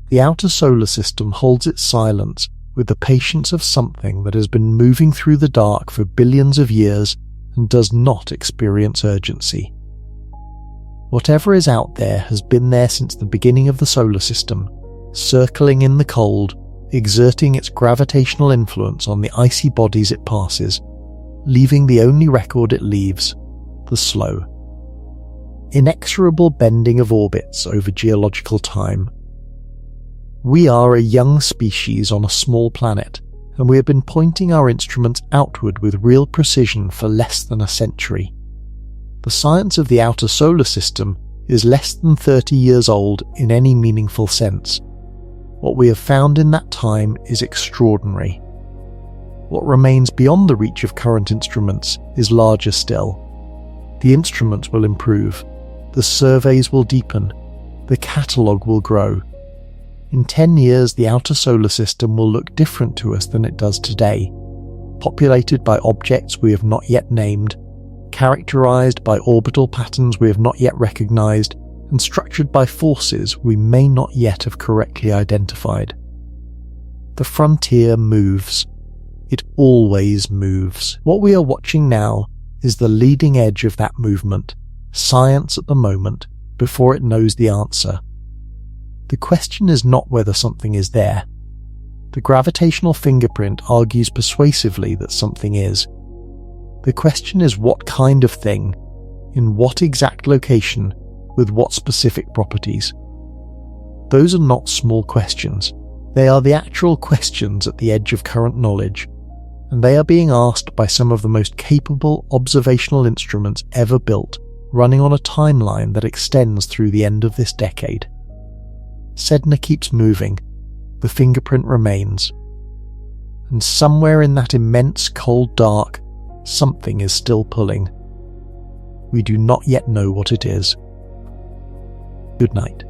The outer solar system holds its silence with the patience of something that has been moving through the dark for billions of years and does not experience urgency. Whatever is out there has been there since the beginning of the solar system, circling in the cold, exerting its gravitational influence on the icy bodies it passes, leaving the only record it leaves, the slow, inexorable bending of orbits over geological time. We are a young species on a small planet, and we have been pointing our instruments outward with real precision for less than a century. The science of the outer solar system is less than 30 years old in any meaningful sense. What we have found in that time is extraordinary. What remains beyond the reach of current instruments is larger still. The instruments will improve, the surveys will deepen, the catalogue will grow. In 10 years, the outer solar system will look different to us than it does today, populated by objects we have not yet named, characterized by orbital patterns we have not yet recognized, and structured by forces we may not yet have correctly identified. The frontier moves. It always moves. What we are watching now is the leading edge of that movement, science at the moment, before it knows the answer. The question is not whether something is there. The gravitational fingerprint argues persuasively that something is. The question is what kind of thing, in what exact location, with what specific properties. Those are not small questions. They are the actual questions at the edge of current knowledge, and they are being asked by some of the most capable observational instruments ever built, running on a timeline that extends through the end of this decade. Sedna keeps moving, the fingerprint remains, and somewhere in that immense cold dark, something is still pulling. We do not yet know what it is. Good night.